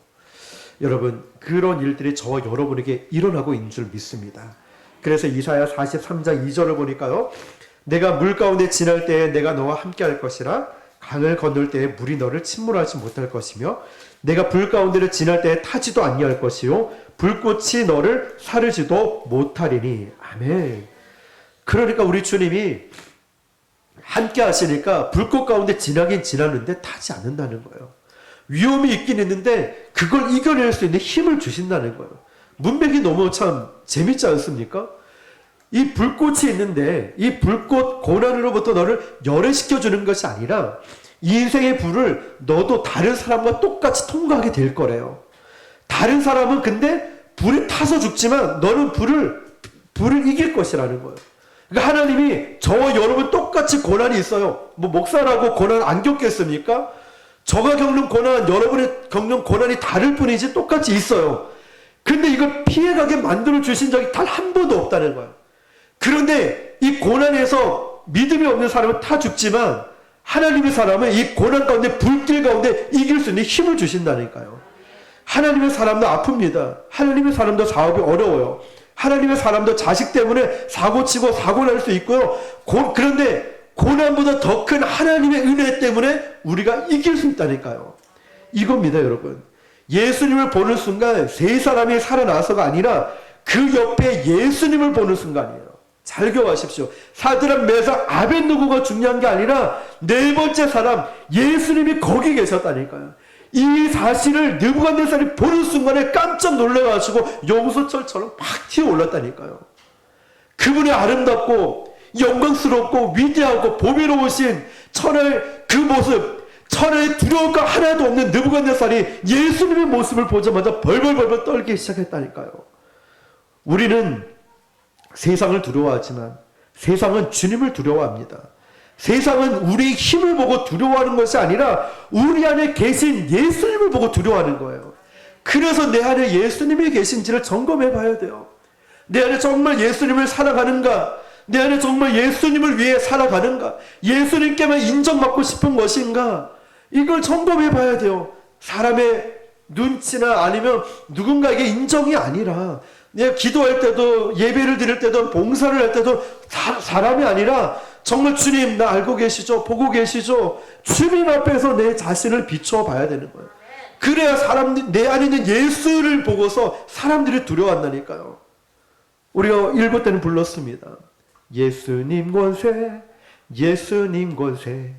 여러분, 그런 일들이 저와 여러분에게 일어나고 있는 줄 믿습니다. 그래서 이사야 43장 2절을 보니까요. 내가 물 가운데 지날 때에 내가 너와 함께 할 것이라 강을 건널 때에 물이 너를 침몰하지 못할 것이며 내가 불 가운데를 지날 때에 타지도 아니할 것이요 불꽃이 너를 사르지도 못하리니. 아멘. 그러니까 우리 주님이 함께 하시니까 불꽃 가운데 지나긴 지나는데 타지 않는다는 거예요. 위험이 있긴 있는데 그걸 이겨낼 수 있는 힘을 주신다는 거예요. 문맥이 너무 참 재밌지 않습니까? 이 불꽃이 있는데 이 불꽃 고난으로부터 너를 열애시켜 주는 것이 아니라 이 인생의 불을 너도 다른 사람과 똑같이 통과하게 될 거래요. 다른 사람은 근데 불에 타서 죽지만 너는 불을 이길 것이라는 거예요. 그러니까 하나님이 저와 여러분 똑같이 고난이 있어요. 뭐 목사라고 고난 안 겪겠습니까? 저가 겪는 고난, 여러분이 겪는 고난이 다를 뿐이지 똑같이 있어요. 근데 이걸 피해가게 만들어 주신 적이 단 한 번도 없다는 거예요. 그런데 이 고난에서 믿음이 없는 사람은 타 죽지만 하나님의 사람은 이 고난 가운데 불길 가운데 이길 수 있는 힘을 주신다니까요. 하나님의 사람도 아픕니다. 하나님의 사람도 사업이 어려워요. 하나님의 사람도 자식 때문에 사고치고 사고날 수 있고요. 그런데 고난보다 더 큰 하나님의 은혜 때문에 우리가 이길 수 있다니까요. 이겁니다, 여러분. 예수님을 보는 순간 세 사람이 살아나서가 아니라 그 옆에 예수님을 보는 순간이에요. 잘 기억하십시오. 사드락, 메삭, 아벳느고가 중요한 게 아니라 네 번째 사람 예수님이 거기 계셨다니까요. 이 사실을 느부갓네살이 보는 순간에 깜짝 놀라가지고 용서철처럼 팍 튀어올랐다니까요. 그분의 아름답고 영광스럽고 위대하고 보배로우신 천하의 그 모습, 천하의 두려울 거 하나도 없는 느부갓네살이 예수님의 모습을 보자마자 벌벌벌벌 떨기 시작했다니까요. 우리는 세상을 두려워하지만 세상은 주님을 두려워합니다. 세상은 우리의 힘을 보고 두려워하는 것이 아니라 우리 안에 계신 예수님을 보고 두려워하는 거예요. 그래서 내 안에 예수님이 계신지를 점검해 봐야 돼요. 내 안에 정말 예수님을 살아가는가? 내 안에 정말 예수님을 위해 살아가는가? 예수님께만 인정받고 싶은 것인가? 이걸 점검해 봐야 돼요. 사람의 눈치나 아니면 누군가에게 인정이 아니라 내가 기도할 때도 예배를 드릴 때도 봉사를 할 때도 사람이 아니라 정말 주님 나 알고 계시죠? 보고 계시죠? 주님 앞에서 내 자신을 비춰 봐야 되는 거예요. 그래야 사람들 내 안에 있는 예수를 보고서 사람들이 두려워한다니까요. 우리가 1부 때는 불렀습니다. 예수님 권세, 예수님 권세,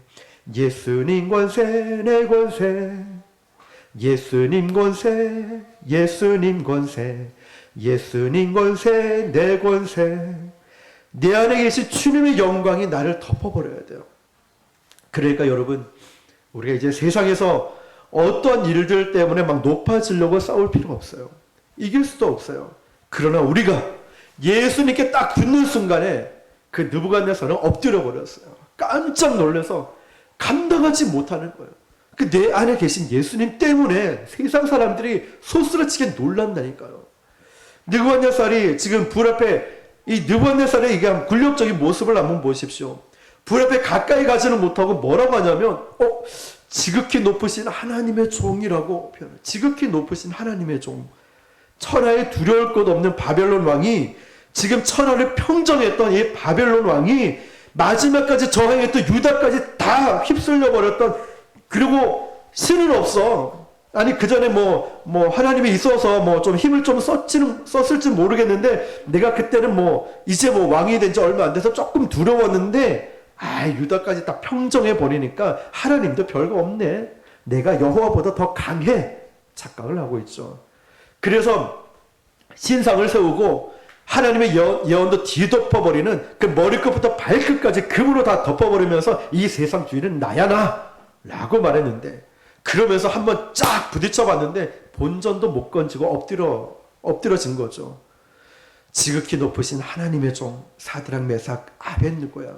예수님 권세, 내 권세, 예수님 권세, 예수님 권세, 예수님 권세, 내 권세. 내 안에 계신 주님의 영광이 나를 덮어버려야 돼요. 그러니까 여러분, 우리가 이제 세상에서 어떤 일들 때문에 막 높아지려고 싸울 필요가 없어요. 이길 수도 없어요. 그러나 우리가 예수님께 딱 붙는 순간에 그 느부갓네살은 엎드려 버렸어요. 깜짝 놀라서 감당하지 못하는 거예요. 그 내 안에 계신 예수님 때문에 세상 사람들이 소스라치게 놀란다니까요. 느부갓네살이 지금 불 앞에 이 느부갓네살의 이게 굴욕적인 모습을 한번 보십시오. 불 앞에 가까이 가지는 못하고 뭐라고 하냐면 지극히 높으신 하나님의 종이라고 표현해요. 지극히 높으신 하나님의 종. 천하에 두려울 것 없는 바벨론 왕이 지금 천하를 평정했던 이 바벨론 왕이 마지막까지 저항했던 유다까지 다 휩쓸려 버렸던, 그리고 신은 없어. 아니 그 전에 뭐 하나님이 있어서 뭐 좀 힘을 좀 썼을지 모르겠는데 내가 그때는 이제 왕이 된 지 얼마 안 돼서 조금 두려웠는데 유다까지 딱 평정해 버리니까 하나님도 별거 없네. 내가 여호와보다 더 강해. 착각을 하고 있죠. 그래서 신상을 세우고 하나님의 예언도 뒤덮어버리는 그 머리끝부터 발끝까지 금으로 다 덮어버리면서 이 세상 주인은 나야 나 라고 말했는데, 그러면서 한번 쫙 부딪혀봤는데 본전도 못 건지고 엎드려진 거죠. 지극히 높으신 하나님의 종 사드락, 메삭, 아벳느고야.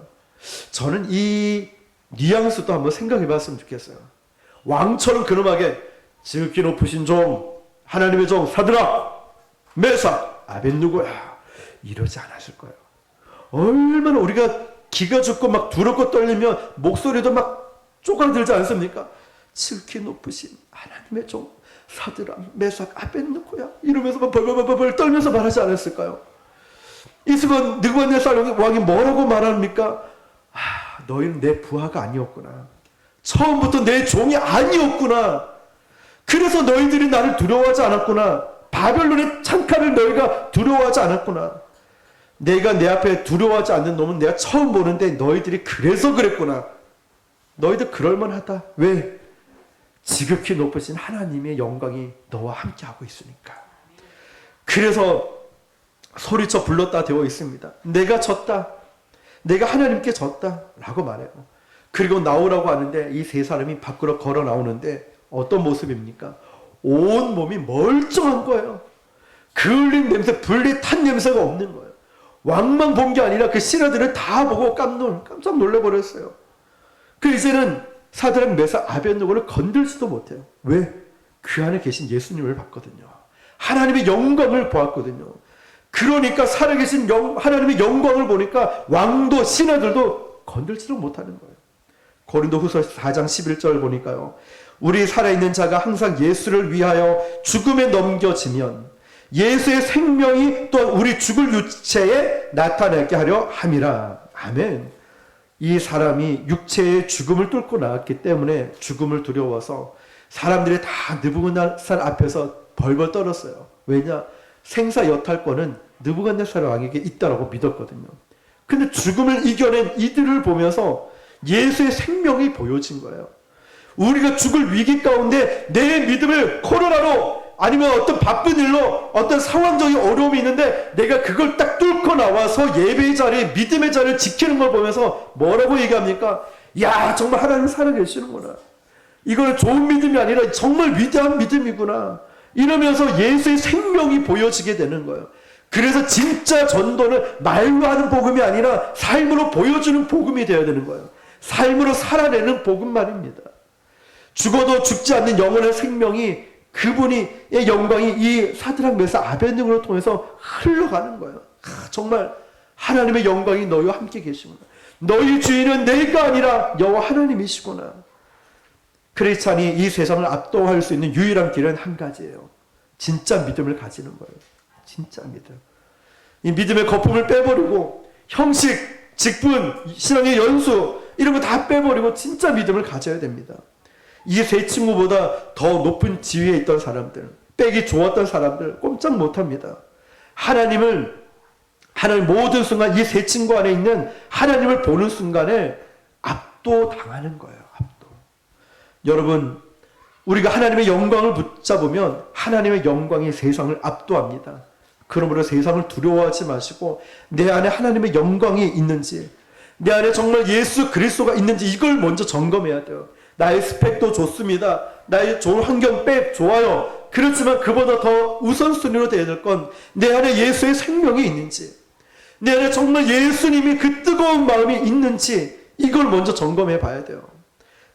저는 이 뉘앙스도 한번 생각해봤으면 좋겠어요. 왕처럼 근엄하게 지극히 높으신 종 하나님의 종 사드락, 메삭, 아벳느고야 이러지 않았을 거예요. 얼마나 우리가 기가 죽고 막 두렵고 떨리면 목소리도 막 쪼그라들지 않습니까? 지극히 높으신 하나님의 종 사드락, 메삭, 아벳느고야 이러면서 막 벌벌벌벌 떨면서 말하지 않았을까요? 이 순간 느부갓네살 왕이 뭐라고 말합니까? 너희는 내 부하가 아니었구나. 처음부터 내 종이 아니었구나. 그래서 너희들이 나를 두려워하지 않았구나. 바벨론의 창칼을 너희가 두려워하지 않았구나. 내가 내 앞에 두려워하지 않는 놈은 내가 처음 보는데 너희들이 그래서 그랬구나. 너희들 그럴만하다. 왜? 지극히 높으신 하나님의 영광이 너와 함께하고 있으니까. 그래서 소리쳐 불렀다 되어 있습니다. 내가 졌다. 내가 하나님께 졌다. 라고 말해요. 그리고 나오라고 하는데 이 세 사람이 밖으로 걸어 나오는데 어떤 모습입니까? 온 몸이 멀쩡한 거예요. 그을린 냄새, 불이 탄 냄새가 없는 거예요. 왕만 본 게 아니라 그 신하들을 다 보고 깜짝 놀라버렸어요. 그 이제는 사드락 메삭 아벳느고를 건들지도 못해요. 왜? 그 안에 계신 예수님을 봤거든요. 하나님의 영광을 보았거든요. 그러니까 살아계신 하나님의 영광을 보니까 왕도 신하들도 건들지도 못하는 거예요. 고린도후서 4장 11절 보니까요. 우리 살아있는 자가 항상 예수를 위하여 죽음에 넘겨지면 예수의 생명이 또한 우리 죽을 육체에 나타나게 하려 함이라. 아멘. 이 사람이 육체의 죽음을 뚫고 나왔기 때문에 죽음을 두려워서 사람들이 다 느부갓네살 앞에서 벌벌 떨었어요. 왜냐? 생사 여탈권은 느부갓네살 왕에게 있다라고 믿었거든요. 근데 죽음을 이겨낸 이들을 보면서 예수의 생명이 보여진 거예요. 우리가 죽을 위기 가운데 내 믿음을 코로나로 아니면 어떤 바쁜 일로 어떤 상황적인 어려움이 있는데 내가 그걸 딱 뚫고 나와서 예배의 자리에 믿음의 자리를 지키는 걸 보면서 뭐라고 얘기합니까? 야, 정말 하나님 살아계시는구나. 이거는 좋은 믿음이 아니라 정말 위대한 믿음이구나. 이러면서 예수의 생명이 보여지게 되는 거예요. 그래서 진짜 전도는 말로 하는 복음이 아니라 삶으로 보여주는 복음이 되어야 되는 거예요. 삶으로 살아내는 복음 말입니다. 죽어도 죽지 않는 영원한 생명이 그분의 영광이 이 사드락 메삭 아벳느고를 통해서 흘러가는 거예요. 정말 하나님의 영광이 너희와 함께 계시구나. 너희 주인은 내가 아니라 여호와 하나님이시구나. 크리스찬이 이 세상을 압도할 수 있는 유일한 길은 한 가지예요. 진짜 믿음을 가지는 거예요. 진짜 믿음. 이 믿음의 거품을 빼버리고 형식, 직분, 신앙의 연수 이런 거 다 빼버리고 진짜 믿음을 가져야 됩니다. 이 세 친구보다 더 높은 지위에 있던 사람들, 빽이 좋았던 사람들 꼼짝 못합니다. 하나님 모든 순간 이 세 친구 안에 있는 하나님을 보는 순간에 압도당하는 거예요. 압도. 여러분, 우리가 하나님의 영광을 붙잡으면 하나님의 영광이 세상을 압도합니다. 그러므로 세상을 두려워하지 마시고 내 안에 하나님의 영광이 있는지, 내 안에 정말 예수 그리스도가 있는지 이걸 먼저 점검해야 돼요. 나의 스펙도 좋습니다. 나의 좋은 환경 좋아요. 그렇지만 그보다 더 우선순위로 되어야 될 건 내 안에 예수의 생명이 있는지, 내 안에 정말 예수님이 그 뜨거운 마음이 있는지 이걸 먼저 점검해 봐야 돼요.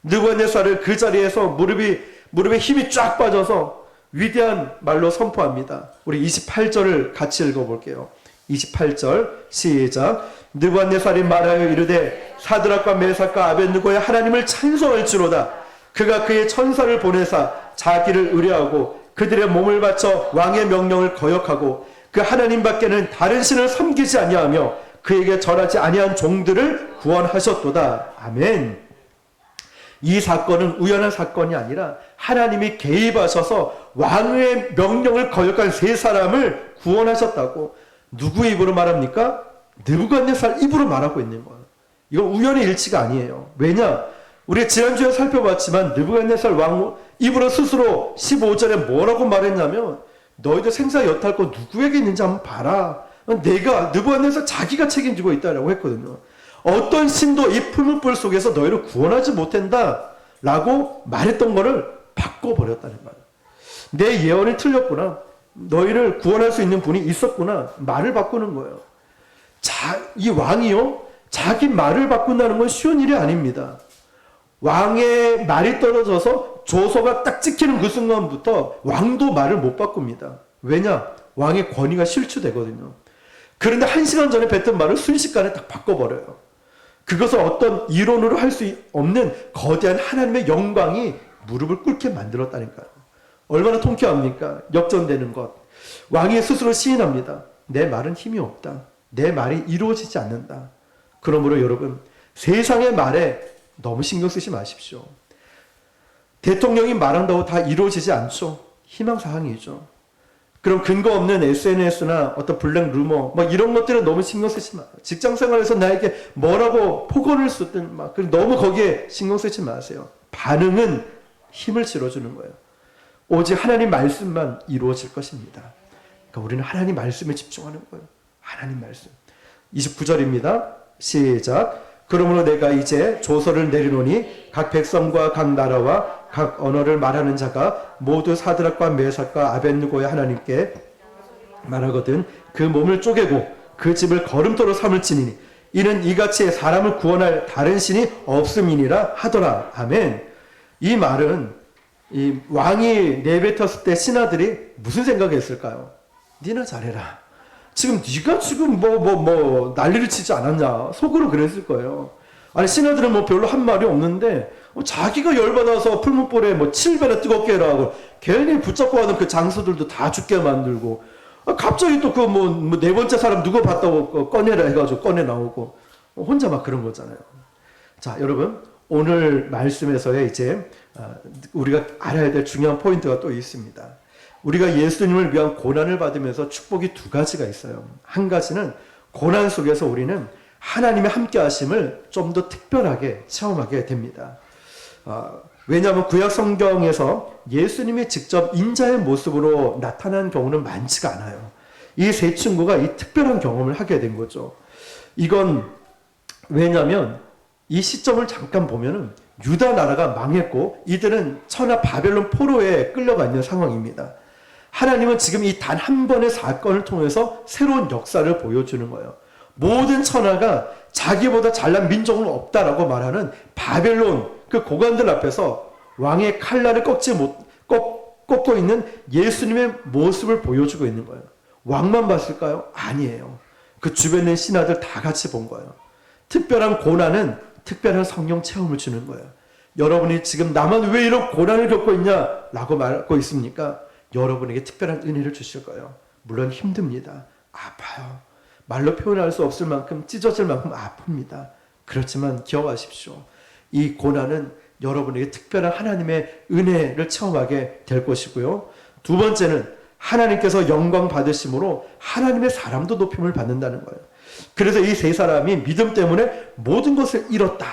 느부갓네살을 그 자리에서 무릎에 힘이 쫙 빠져서 위대한 말로 선포합니다. 우리 28절을 같이 읽어볼게요. 28절 시작. 느부갓네살이 말하여 이르되 사드락과 메삭과 아벳느고의 하나님을 찬송할지로다. 그가 그의 천사를 보내사 자기를 의뢰하고 그들의 몸을 바쳐 왕의 명령을 거역하고 그 하나님 밖에는 다른 신을 섬기지 아니하며 그에게 절하지 아니한 종들을 구원하셨도다. 아멘. 이 사건은 우연한 사건이 아니라 하나님이 개입하셔서 왕의 명령을 거역한 세 사람을 구원하셨다고 누구 입으로 말합니까? 느부갓네살 입으로 말하고 있는 거예요. 이건 우연의 일치가 아니에요. 왜냐? 우리가 지난주에 살펴봤지만 느부갓네살 왕 입으로 스스로 15절에 뭐라고 말했냐면 너희들 생사 여탈권 누구에게 있는지 한번 봐라. 내가 느부갓네살 자기가 책임지고 있다라고 했거든요. 어떤 신도 이 풀무불 속에서 너희를 구원하지 못한다 라고 말했던 거를 바꿔버렸다는 거예요. 내 예언이 틀렸구나. 너희를 구원할 수 있는 분이 있었구나. 말을 바꾸는 거예요. 이 왕이요, 자기 말을 바꾼다는 건 쉬운 일이 아닙니다. 왕의 말이 떨어져서 조서가 딱 찍히는 그 순간부터 왕도 말을 못 바꿉니다. 왜냐? 왕의 권위가 실추되거든요. 그런데 1시간 전에 뱉은 말을 순식간에 딱 바꿔버려요. 그것을 어떤 이론으로 할 수 없는 거대한 하나님의 영광이 무릎을 꿇게 만들었다니까요. 얼마나 통쾌합니까? 역전되는 것. 왕이 스스로 시인합니다. 내 말은 힘이 없다. 내 말이 이루어지지 않는다. 그러므로 여러분, 세상의 말에 너무 신경 쓰지 마십시오. 대통령이 말한다고 다 이루어지지 않죠. 희망사항이죠. 그럼 근거 없는 SNS나 어떤 블랙 루머 이런 것들은 너무 신경 쓰지 마세요. 직장생활에서 나에게 뭐라고 폭언을 쏟든 너무 거기에 신경 쓰지 마세요. 반응은 힘을 실어주는 거예요. 오직 하나님 말씀만 이루어질 것입니다. 그러니까 우리는 하나님 말씀에 집중하는 거예요. 하나님 말씀. 29절입니다. 시작. 그러므로 내가 이제 조서를 내리노니 각 백성과 각 나라와 각 언어를 말하는 자가 모두 사드락과 메삭과 아벳느고의 하나님께 말하거든 그 몸을 쪼개고 그 집을 거름토로 삼을지니 이는 이같이 사람을 구원할 다른 신이 없음이니라 하더라. 아멘. 이 말은 이 왕이 내뱉었을 때 신하들이 무슨 생각했을까요? 니나 잘해라. 지금 네가 지금 난리를 치지 않았냐. 속으로 그랬을 거예요. 아니 신하들은 별로 한 말이 없는데 자기가 열받아서 풀무불에 7배나 뜨겁게 해라 하고 괜히 붙잡고 하는 그 장수들도 다 죽게 만들고 갑자기 또 네 번째 사람 누구 봤다고 꺼내라 해가지고 꺼내 나오고 혼자 막 그런 거잖아요. 자, 여러분 오늘 말씀에서의 이제 우리가 알아야 될 중요한 포인트가 또 있습니다. 우리가 예수님을 위한 고난을 받으면서 축복이 두 가지가 있어요. 한 가지는 고난 속에서 우리는 하나님의 함께 하심을 좀 더 특별하게 체험하게 됩니다. 왜냐하면 구약 성경에서 예수님이 직접 인자의 모습으로 나타난 경우는 많지가 않아요. 이 세 친구가 이 특별한 경험을 하게 된 거죠. 이건 왜냐하면 이 시점을 잠깐 보면은 유다 나라가 망했고 이들은 천하 바벨론 포로에 끌려가 있는 상황입니다. 하나님은 지금 이 단 한 번의 사건을 통해서 새로운 역사를 보여주는 거예요. 모든 천하가 자기보다 잘난 민족은 없다라고 말하는 바벨론 그 고관들 앞에서 왕의 칼날을 꺾고 있는 예수님의 모습을 보여주고 있는 거예요. 왕만 봤을까요? 아니에요. 그 주변에 있는 신하들 다 같이 본 거예요. 특별한 고난은 특별한 성령 체험을 주는 거예요. 여러분이 지금 나만 왜 이런 고난을 겪고 있냐라고 말하고 있습니까? 여러분에게 특별한 은혜를 주실 거예요. 물론 힘듭니다. 아파요. 말로 표현할 수 없을 만큼 찢어질 만큼 아픕니다. 그렇지만 기억하십시오. 이 고난은 여러분에게 특별한 하나님의 은혜를 체험하게 될 것이고요. 두 번째는 하나님께서 영광 받으심으로 하나님의 사람도 높임을 받는다는 거예요. 그래서 이 세 사람이 믿음 때문에 모든 것을 잃었다.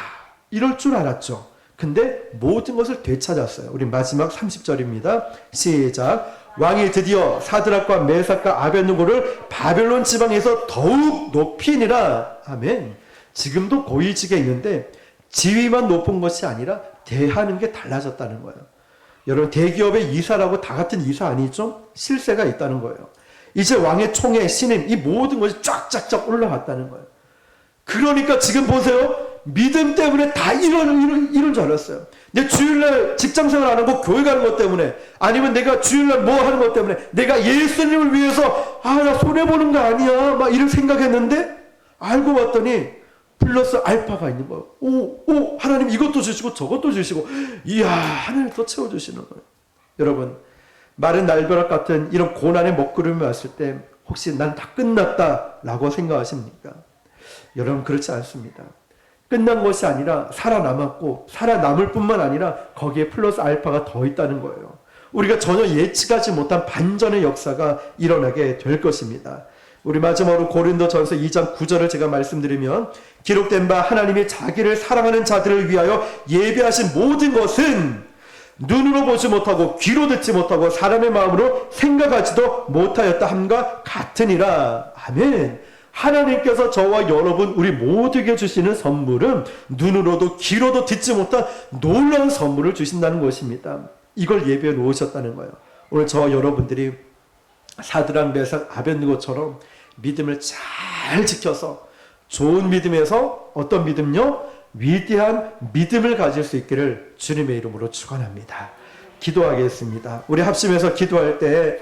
이럴 줄 알았죠. 근데 모든 것을 되찾았어요. 우리 마지막 30절입니다. 시작. 왕이 드디어 사드락과 메삭과 아벳느고를 바벨론 지방에서 더욱 높이니라. 아멘. 지금도 고위직에 있는데 지위만 높은 것이 아니라 대하는 게 달라졌다는 거예요. 여러분 대기업의 이사라고 다 같은 이사 아니죠? 실세가 있다는 거예요. 이제 왕의 총회, 신임 이 모든 것이 쫙쫙쫙 올라갔다는 거예요. 그러니까 지금 보세요. 믿음 때문에 다 이런 줄 알았어요. 내 주일날 직장생활 안 하고 교회 가는 것 때문에 아니면 내가 주일날 뭐 하는 것 때문에 내가 예수님을 위해서 나 손해보는 거 아니야 막 이런 생각했는데 알고 봤더니 플러스 알파가 있는 거예요. 오 하나님 이것도 주시고 저것도 주시고 이야 하나님 더 채워주시는 거예요. 여러분 마른 날벼락 같은 이런 고난의 먹구름이 왔을 때 혹시 난 다 끝났다 라고 생각하십니까? 여러분 그렇지 않습니다. 끝난 것이 아니라 살아남았고 살아남을 뿐만 아니라 거기에 플러스 알파가 더 있다는 거예요. 우리가 전혀 예측하지 못한 반전의 역사가 일어나게 될 것입니다. 우리 마지막으로 고린도전서 2장 9절을 제가 말씀드리면 기록된 바 하나님이 자기를 사랑하는 자들을 위하여 예비하신 모든 것은 눈으로 보지 못하고 귀로 듣지 못하고 사람의 마음으로 생각하지도 못하였다 함과 같으니라. 아멘. 하나님께서 저와 여러분 우리 모두에게 주시는 선물은 눈으로도 귀로도 듣지 못한 놀라운 선물을 주신다는 것입니다. 이걸 예비해 놓으셨다는 거예요. 오늘 저와 여러분들이 사드락 메삭 아벳느고처럼 믿음을 잘 지켜서 좋은 믿음에서 어떤 믿음요? 위대한 믿음을 가질 수 있기를 주님의 이름으로 축원합니다. 기도하겠습니다. 우리 합심해서 기도할 때